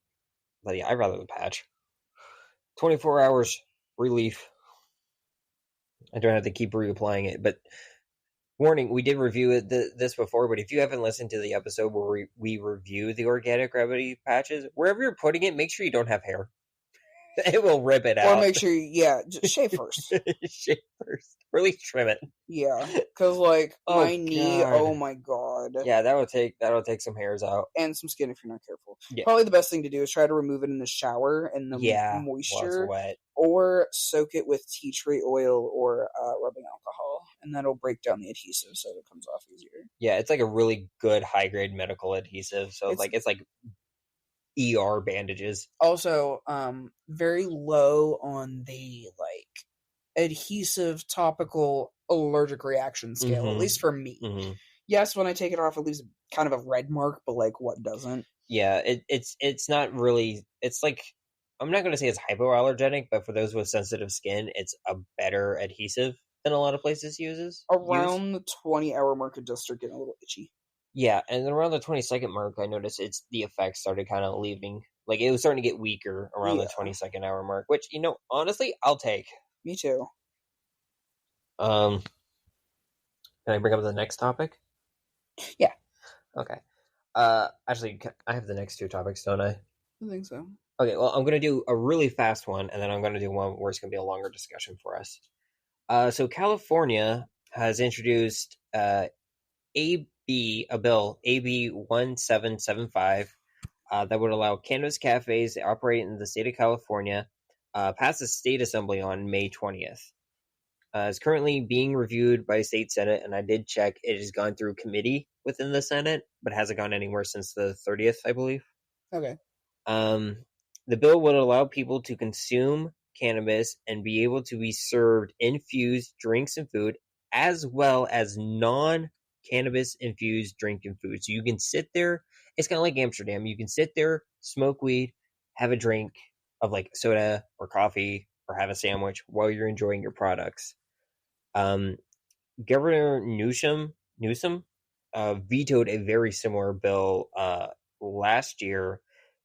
But yeah, I'd rather the patch. 24 hours relief. I don't have to keep reapplying it, but warning, we did review this before, but if you haven't listened to the episode where we review the organic remedy patches, wherever you're putting it, make sure you don't have hair. It will rip it out. Or make sure, just shave first. Shave first. Or at least trim it. Yeah, because my knee, God. oh my god. Yeah, that'll take some hairs out. And some skin if you're not careful. Yeah. Probably the best thing to do is try to remove it in the shower and the moisture. Wet. Or soak it with tea tree oil or rubbing alcohol. And that'll break down the adhesive so it comes off easier. Yeah, it's like a really good high-grade medical adhesive. So it's like ER bandages. Also, very low on the adhesive topical allergic reaction scale, at least for me. Mm-hmm. Yes, when I take it off, it leaves kind of a red mark, but what doesn't? Yeah, it's not really. It's like, I'm not going to say it's hypoallergenic, but for those with sensitive skin, it's a better adhesive than a lot of places use. Around the 20-hour mark, it does start getting a little itchy. Yeah, and then around the 22nd mark, I noticed the effects started kind of leaving. Like, it was starting to get weaker around the 22nd hour mark, which, honestly, I'll take. Me too. Can I bring up the next topic? Yeah. Okay. Actually, I have the next two topics, don't I? I think so. Okay, well, I'm going to do a really fast one, and then I'm going to do one where it's going to be a longer discussion for us. So California has introduced Bill, AB 1775, that would allow cannabis cafes to operate in the state of California, passed the state assembly on May 20th. It's currently being reviewed by state senate, and I did check. It has gone through committee within the Senate, but hasn't gone anywhere since the 30th, I believe. Okay. The bill would allow people to consume cannabis and be able to be served infused drinks and food, as well as non-cannabis infused drink and food. So you can sit there. It's kind of like Amsterdam. You can sit there, smoke weed, have a drink of soda or coffee, or have a sandwich while you're enjoying your products. Governor Newsom vetoed a very similar bill last year,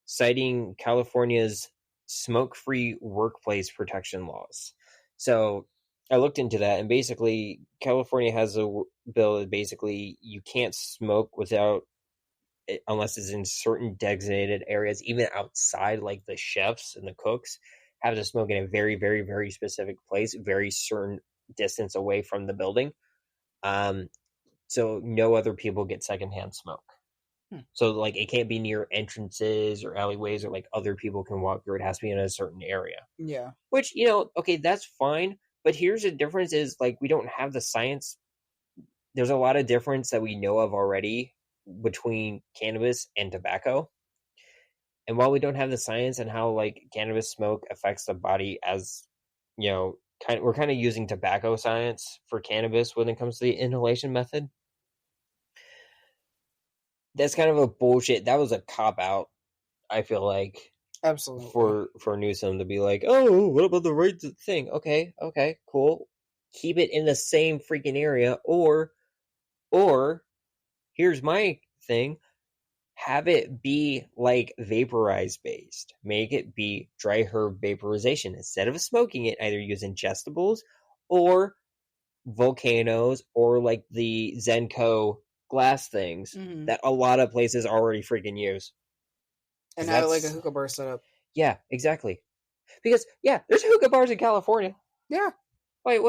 citing California's smoke-free workplace protection laws. So I looked into that, and basically California has a bill that basically you can't smoke unless it's in certain designated areas, even outside, like the chefs and the cooks have to smoke in a very, very, very specific place, very certain distance away from the building. So no other people get secondhand smoke. So it can't be near entrances or alleyways or other people can walk through. It has to be in a certain area. Yeah. Which, okay, that's fine. But here's the difference is we don't have the science. There's a lot of difference that we know of already between cannabis and tobacco. And while we don't have the science and how cannabis smoke affects the body, as we're kind of using tobacco science for cannabis when it comes to the inhalation method. That's kind of a bullshit. That was a cop out, I feel like. Absolutely. For Newsom to be like, oh, what about the right thing? Okay, cool. Keep it in the same freaking area, or here's my thing. Have it be vaporized based. Make it be dry herb vaporization. Instead of smoking it, either use ingestibles or volcanoes or the Zenko glass things that a lot of places already freaking use. And have a hookah bar set up. Yeah, exactly. Because, there's hookah bars in California. Yeah. Wait.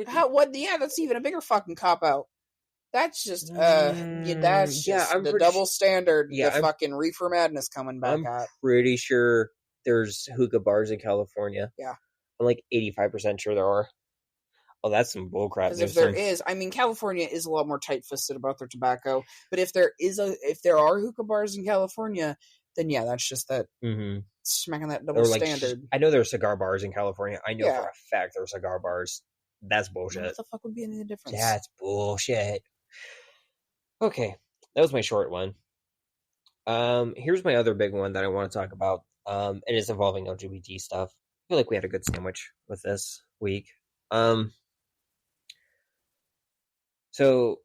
How? What? Yeah, that's even a bigger fucking cop out. That's just that's just the double standard. Yeah, the fucking reefer madness coming back I'm pretty sure there's hookah bars in California. Yeah. I'm like 85% sure there are. Oh, that's some bullcrap. Because if there is, I mean, California is a lot more tight-fisted about their tobacco. But if there are hookah bars in California, then yeah, that's just that smacking that double standard. I know there are cigar bars in California. I know for a fact there are cigar bars. That's bullshit. What the fuck would be any difference? That's bullshit. Okay, that was my short one. Here's my other big one that I want to talk about. And it's involving LGBT stuff. I feel like we had a good sandwich with this week. So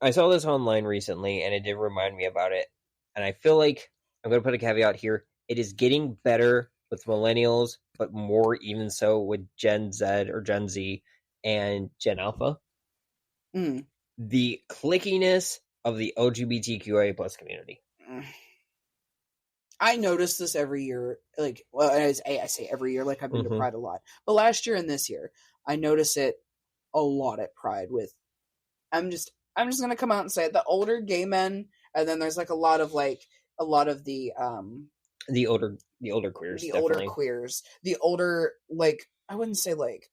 I saw this online recently, and it did remind me about it. And I feel like I'm going to put a caveat here. It is getting better with millennials, but more even so with Gen Z or Gen Z and Gen Alpha. The clickiness of the LGBTQIA plus community. I notice this every year. Like, well, I say every year, like I've been to Pride a lot. But last year and this year, I notice it a lot at Pride with, I'm just going to come out and say it, the older gay men, and then there's like a lot of the older queers. The older queers. The older, like, I wouldn't say like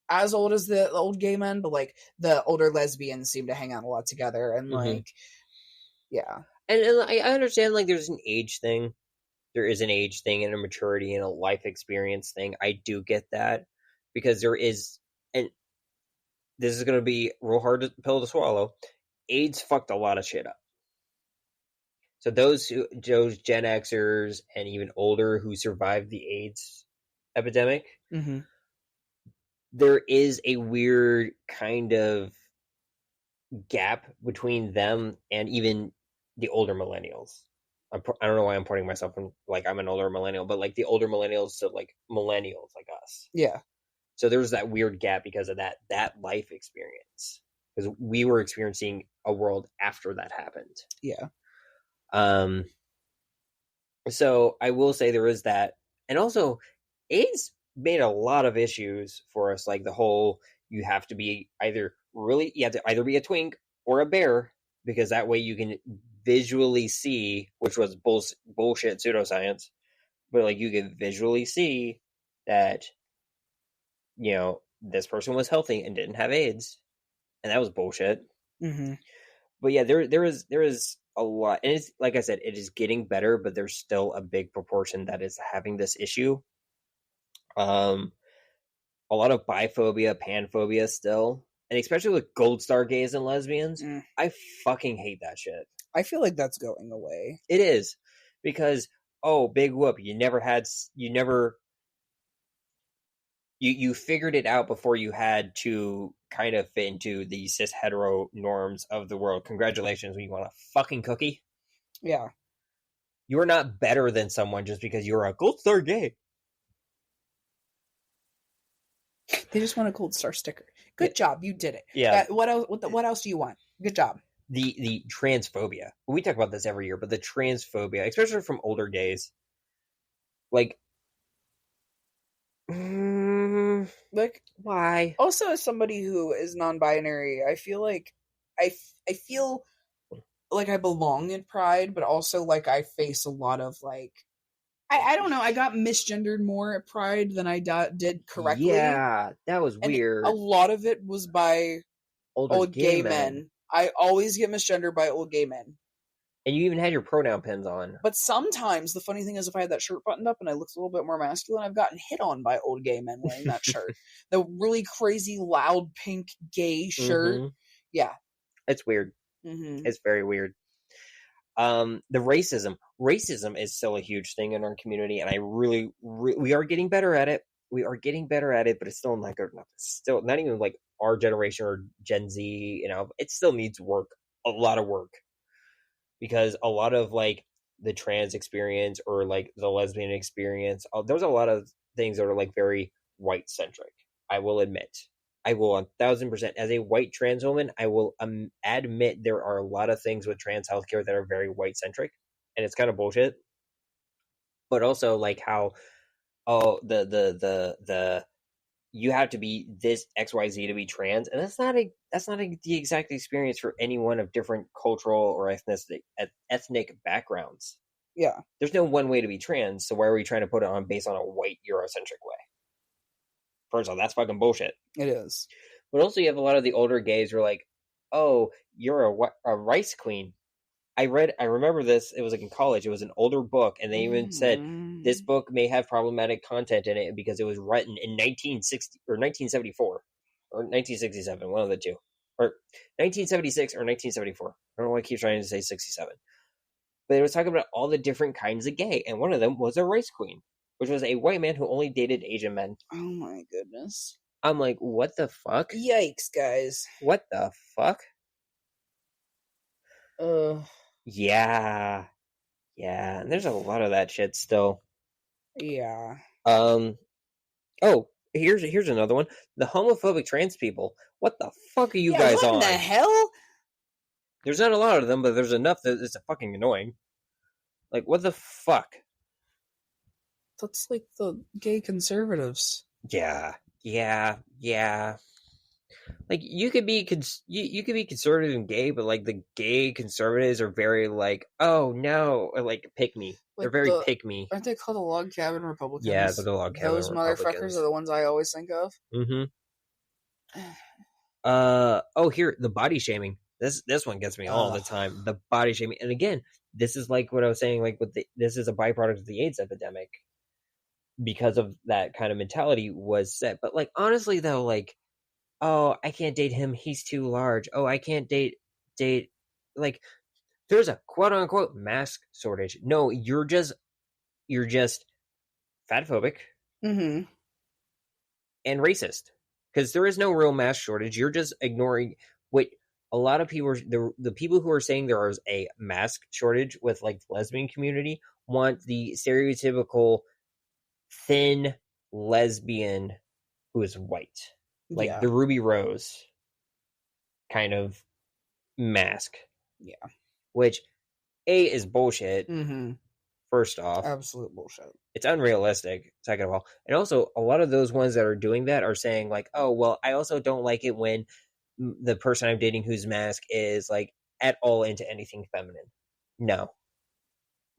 as old as the old gay men, but like the older lesbians seem to hang out a lot together, and like, yeah. And I understand like there's an age thing. There is an age thing and a maturity and a life experience thing. I do get that because there is, and this is going to be a real hard pill to swallow. AIDS fucked a lot of shit up. So those Gen Xers and even older who survived the AIDS epidemic, there is a weird kind of gap between them and even the older millennials. I don't know why I'm putting myself in, like, I'm an older millennial, but like the older millennials, so like millennials like us. Yeah. So there's that weird gap because of that life experience. Because we were experiencing a world after that happened. Yeah. So I will say there is that. And also, AIDS made a lot of issues for us. Like the whole, you have to either be a twink or a bear, because that way you can visually see, which was bullshit pseudoscience, but like you could visually see that, you know, this person was healthy and didn't have AIDS, and that was bullshit. But yeah, there is a lot, and it's like I said, it is getting better, but there's still a big proportion that is having this issue. A lot of biphobia, panphobia still, and especially with gold star gays and lesbians. I fucking hate that shit. I feel like that's going away. It is, because big whoop, you figured it out before you had to kind of fit into the cis hetero norms of the world. Congratulations, when you want a fucking cookie. Yeah. You are not better than someone just because you're a gold star gay. They just want a gold star sticker. Good job, you did it. Yeah. What else? What else do you want? Good job. The transphobia. We talk about this every year, but the transphobia, especially from older gays, like why? Also, as somebody who is non-binary, I feel like I feel like I belong in Pride, but also like I face a lot of like I don't know. I got misgendered more at Pride than I did correctly. Yeah, that was weird. And a lot of it was by old gay men. I always get misgendered by old gay men. And you even had your pronoun pins on. But sometimes, the funny thing is, if I had that shirt buttoned up and I looked a little bit more masculine, I've gotten hit on by old gay men wearing that shirt. The really crazy, loud, pink, gay shirt. Yeah. It's weird. It's very weird. The racism. Racism is still a huge thing in our community, and we are getting better at it. We are getting better at it, but it's still not good enough. It's still not even like our generation or Gen Z, you know, it still needs work, a lot of work. Because a lot of like the trans experience or like the lesbian experience, there's a lot of things that are like very white centric. I will admit, I will 1000%, as a white trans woman, I will admit there are a lot of things with trans healthcare that are very white centric, and it's kind of bullshit. But also like how, the you have to be this XYZ to be trans, and that's not the exact experience for anyone of different cultural or ethnic backgrounds. Yeah. There's no one way to be trans, so why are we trying to put it on based on a white Eurocentric way? First of all, that's fucking bullshit. It is. But also you have a lot of the older gays who are like, oh, you're a rice queen. I remember this, it was like in college, it was an older book, and they even said, this book may have problematic content in it because it was written in 1960 or 1974 or 1967, one of the two. Or 1976 or 1974. I don't know why I keep trying to say 67. But it was talking about all the different kinds of gay, and one of them was a rice queen, which was a white man who only dated Asian men. Oh my goodness. I'm like, what the fuck? Yikes, guys. What the fuck? Yeah, and there's a lot of that shit still. Yeah. Oh, here's another one. The homophobic trans people. What the fuck are you guys what on? What the hell? There's not a lot of them, but there's enough that it's fucking annoying. Like, what the fuck? That's like the gay conservatives. Yeah. Like, you could be you could be conservative and gay, but like the gay conservatives are very like, oh no, or like pick me. They're very pick me. Aren't they called the log cabin Republicans? Yeah, the log cabin. Those motherfuckers are the ones I always think of. Here, the body shaming. This one gets me all the time. The body shaming, and again, this is like what I was saying. Like this is a byproduct of the AIDS epidemic because of that kind of mentality was set. But like honestly, though, like, oh, I can't date him. He's too large. Oh, I can't date. Like, there's a quote unquote mask shortage. No, you're just fatphobic and racist because there is no real mask shortage. You're just ignoring what a lot of people, the people who are saying there is a mask shortage with like the lesbian community want the stereotypical thin lesbian who is white, like the Ruby Rose kind of mask. Yeah. Which is bullshit. First off, absolute bullshit. It's unrealistic, second of all. And also, a lot of those ones that are doing that are saying like, oh, well, I also don't like it when the person I'm dating whose mask is like at all into anything feminine. No.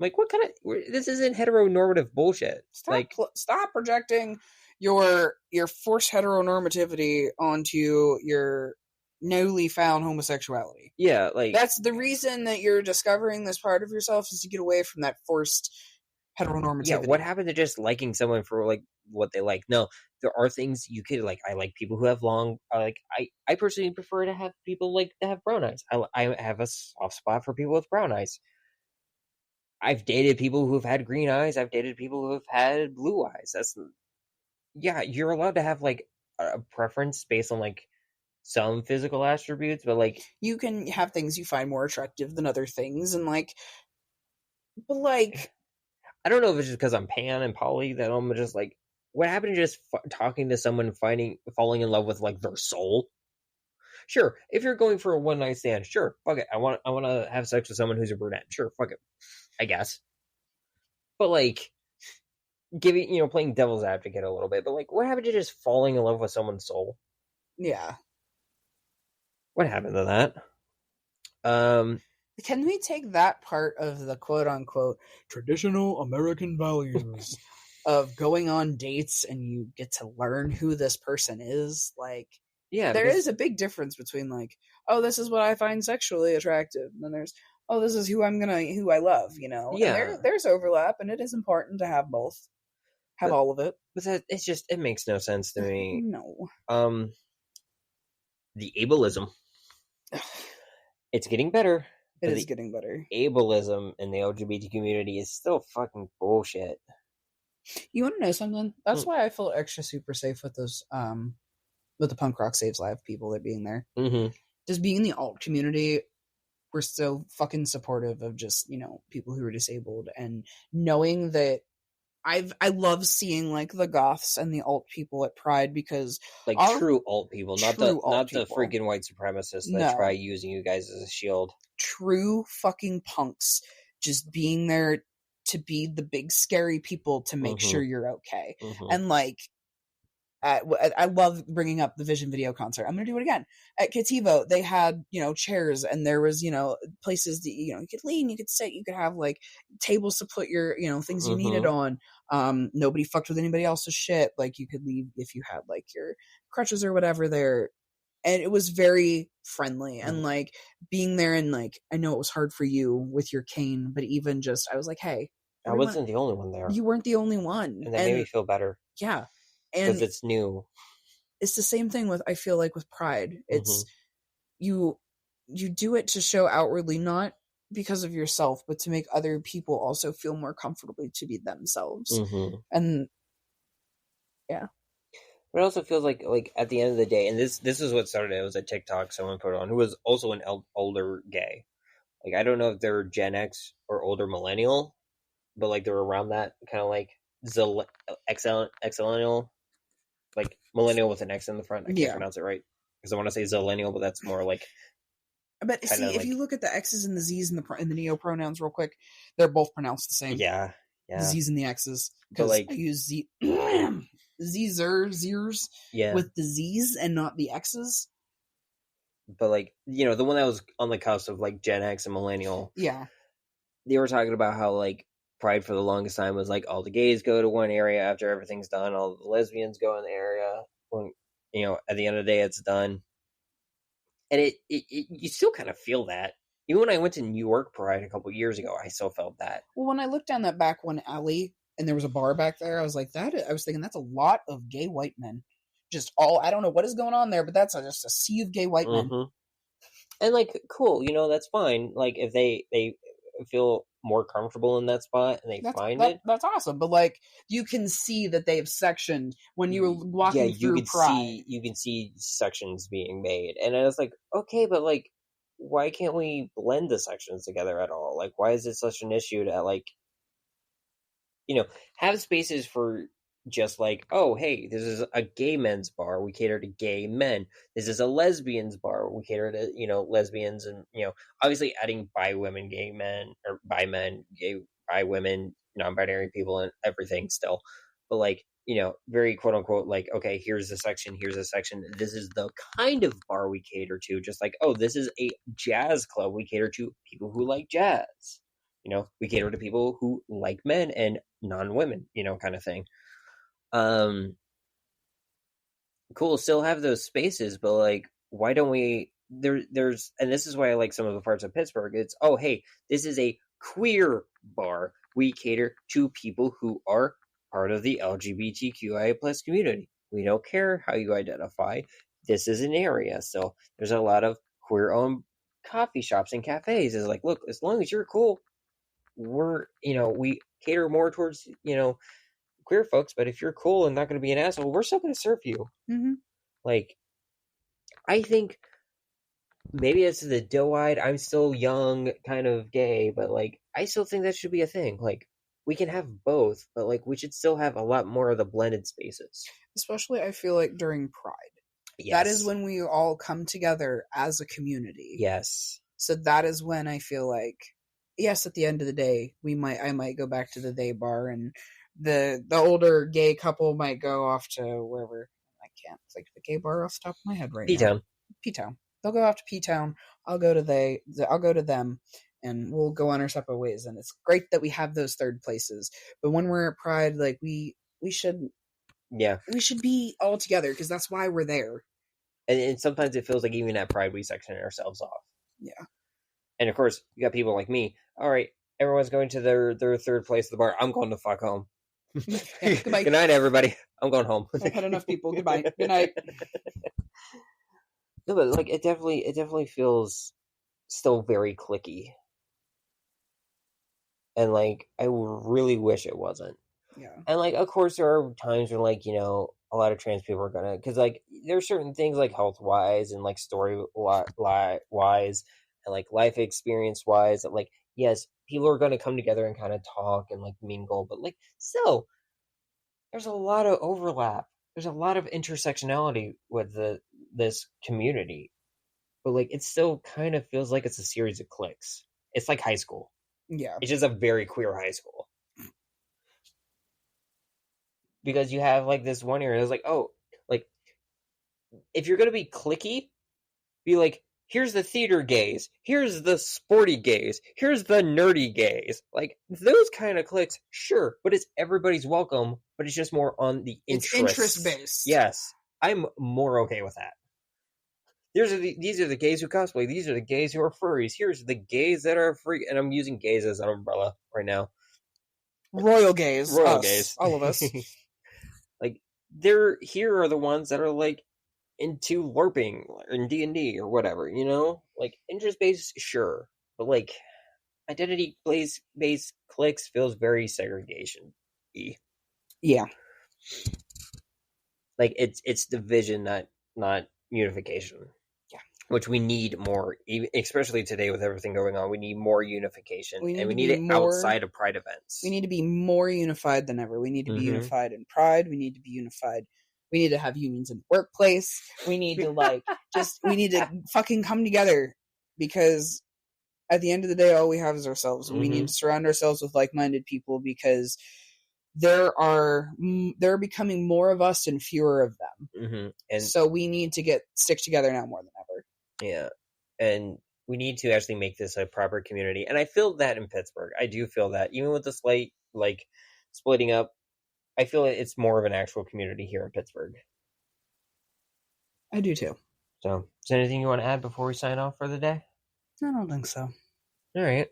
Like, what kind of, this isn't heteronormative bullshit. Stop projecting your forced heteronormativity onto your newly found homosexuality. Yeah, like, that's the reason that you're discovering this part of yourself, is to get away from that forced heteronormativity. Yeah, what happened to just liking someone for like what they like? No, there are things you could like. I like people who have long. I personally prefer to have people like to have brown eyes. I have a soft spot for people with brown eyes. I've dated people who have had green eyes. I've dated people who have had blue eyes. You're allowed to have like a preference based on like some physical attributes, but like you can have things you find more attractive than other things, and like, but like, I don't know if it's just because I'm pan and poly that I'm just like, what happened to just talking to someone, falling in love with like their soul? Sure, if you're going for a one night stand, sure, fuck it. I want to have sex with someone who's a brunette. Sure, fuck it, I guess. But like, playing devil's advocate a little bit. But like, what happened to just falling in love with someone's soul? Yeah. What happened to that? Can we take that part of the quote-unquote traditional American values of going on dates and you get to learn who this person is? Like, yeah, there is a big difference between like, oh, this is what I find sexually attractive, and then there's, oh, this is who I love, Yeah. And there's overlap, and it is important to have both. Have all of it. But it makes no sense to me. No. The ableism. It's getting better. It is getting better. Ableism in the LGBT community is still fucking bullshit. You want to know something? That's why I feel extra super safe with those, with the Punk Rock Saves Live people that being there. Just being in the alt community, we're so fucking supportive of just, people who are disabled, and knowing that I love seeing like the goths and the alt people at Pride, because like true alt people, not the freaking white supremacists that try using you guys as a shield. True fucking punks just being there to be the big scary people to make sure you're okay. And like, I love bringing up the Vision Video concert. I'm going to do it again. At Kativo, they had, chairs, and there was, places that, you could lean, you could sit, you could have, like, tables to put your, things you needed on. Nobody fucked with anybody else's shit. Like, you could leave if you had, like, your crutches or whatever there. And it was very friendly. And, like, being there, and, like, I know it was hard for you with your cane, but even just, I was like, hey. I wasn't the only one there. You weren't the only one. And that made me feel better. Yeah. Because it's new. It's the same thing with, I feel like, with Pride. It's you do it to show outwardly, not because of yourself, but to make other people also feel more comfortably to be themselves. And yeah. But it also feels like at the end of the day, and this is what started it, was a TikTok someone put on, who was also an older gay. Like, I don't know if they're Gen X or older millennial, but, like, they're around that kind of, like, Xennial, like, millennial with an X in the front. I can't pronounce it right, because I want to say zillennial, but that's more like... But see, if you look at the X's and the Z's and the neo-pronouns real quick, they're both pronounced the same. Yeah. The Z's and the X's. Because I use Zers with the Z's and not the X's. But, like, the one that was on the cusp of, like, Gen X and millennial. Yeah. They were talking about how, like, Pride for the longest time was, like, all the gays go to one area after everything's done, all the lesbians go in the area when, at the end of the day it's done. And it you still kind of feel that. Even when I went to New York Pride a couple years ago, I still felt that. Well, when I looked down that back one alley and there was a bar back there, I was like, I was thinking that's a lot of gay white men. Just I don't know what is going on there, but that's just a sea of gay white men. And, like, cool, that's fine. Like, if they feel more comfortable in that spot and they find it, that's awesome. But, like, you can see that they've sectioned when you were walking through Pride. You can see sections being made, and I was like, okay, but, like, why can't we blend the sections together at all? Like, why is it such an issue to, like, have spaces for just, like, oh, hey, this is a gay men's bar, we cater to gay men. This is a lesbians bar, we cater to, lesbians, and, obviously adding bi women, gay men, or bi men, gay, bi women, non-binary people, and everything still. But, like, very quote unquote, like, okay, here's a section, this is the kind of bar we cater to, just like, oh, this is a jazz club, we cater to people who like jazz. We cater to people who like men and non-women, kind of thing. Cool, still have those spaces, but, like, why don't we there's and this is why I like some of the parts of Pittsburgh. It's, oh, hey, this is a queer bar, we cater to people who are part of the LGBTQIA plus community. We don't care how you identify, this is an area. So there's a lot of queer owned coffee shops and cafes. It's like, look, as long as you're cool, we're we cater more towards queer folks, but if you're cool and not going to be an asshole, we're still going to serve you. Like, I think maybe it's the doe-eyed, I'm still young kind of gay, but, like, I still think that should be a thing. Like, we can have both, but, like, we should still have a lot more of the blended spaces. Especially, I feel like, during Pride. Yes. That is when we all come together as a community. Yes. So that is when I feel like, yes, at the end of the day, I might go back to the day bar, and the older gay couple might go off to wherever. I can't think of the gay bar off the top of my head right now. P-Town. They'll go off to P-Town. I'll go to them, and we'll go on our separate ways. And it's great that we have those third places. But when we're at Pride, like, we should be all together, because that's why we're there. And sometimes it feels like even at Pride we section ourselves off. Yeah. And of course, you got people like me. All right, everyone's going to their third place of the bar. I'm going to fuck home. Yeah, goodbye. Good night, everybody. I'm going home. I've had enough people. Goodbye. Good night. No, but, like, it definitely feels still very cliquey. And, like, I really wish it wasn't. Yeah. And, like, of course there are times when, like, a lot of trans people are gonna, because, like, there's certain things, like, health-wise and, like, story-wise and, like, life experience-wise that, like, yes, people are gonna come together and kind of talk and, like, mingle, but, like, still, there's a lot of overlap. There's a lot of intersectionality with this community. But, like, it still kind of feels like it's a series of cliques. It's like high school. Yeah. It's just a very queer high school. Because you have, like, this one area that's like, oh, if you're going to be cliquey, be like, here's the theater gays, here's the sporty gays, here's the nerdy gays. Like, those kind of cliques, sure, but it's everybody's welcome, but it's just more on the interest. It's interest-based. Yes, I'm more okay with that. These are the gays who cosplay, these are the gays who are furries, here's the gays that are free, and I'm using gays as an umbrella right now. Royal gays. Royal us, gays. All of us. Like, here are the ones that are, like, into LARPing or in D&D or whatever, you know? Like, interest-based, sure. But, like, identity-based cliques feels very segregation-y. Yeah. Like, it's division, not unification. Yeah. Which we need more, especially today with everything going on. We need more unification. We need it outside of Pride events. We need to be more unified than ever. We need to be unified in Pride. We need to be unified. We need to have unions in the workplace. We need to, we need to fucking come together, because at the end of the day, all we have is ourselves. We need to surround ourselves with like-minded people, because there are becoming more of us and fewer of them. And so we need to stick together now more than ever. Yeah. And we need to actually make this a proper community. And I feel that in Pittsburgh. I do feel that. Even with the slight, splitting up, I feel it's more of an actual community here in Pittsburgh. I do too. So, is there anything you want to add before we sign off for the day? I don't think so. All right.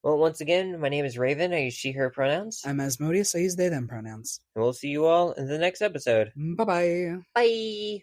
Well, once again, my name is Rayven. I use she, her pronouns. I'm Asmodeus. I use they, them pronouns. And we'll see you all in the next episode. Bye-bye. Bye.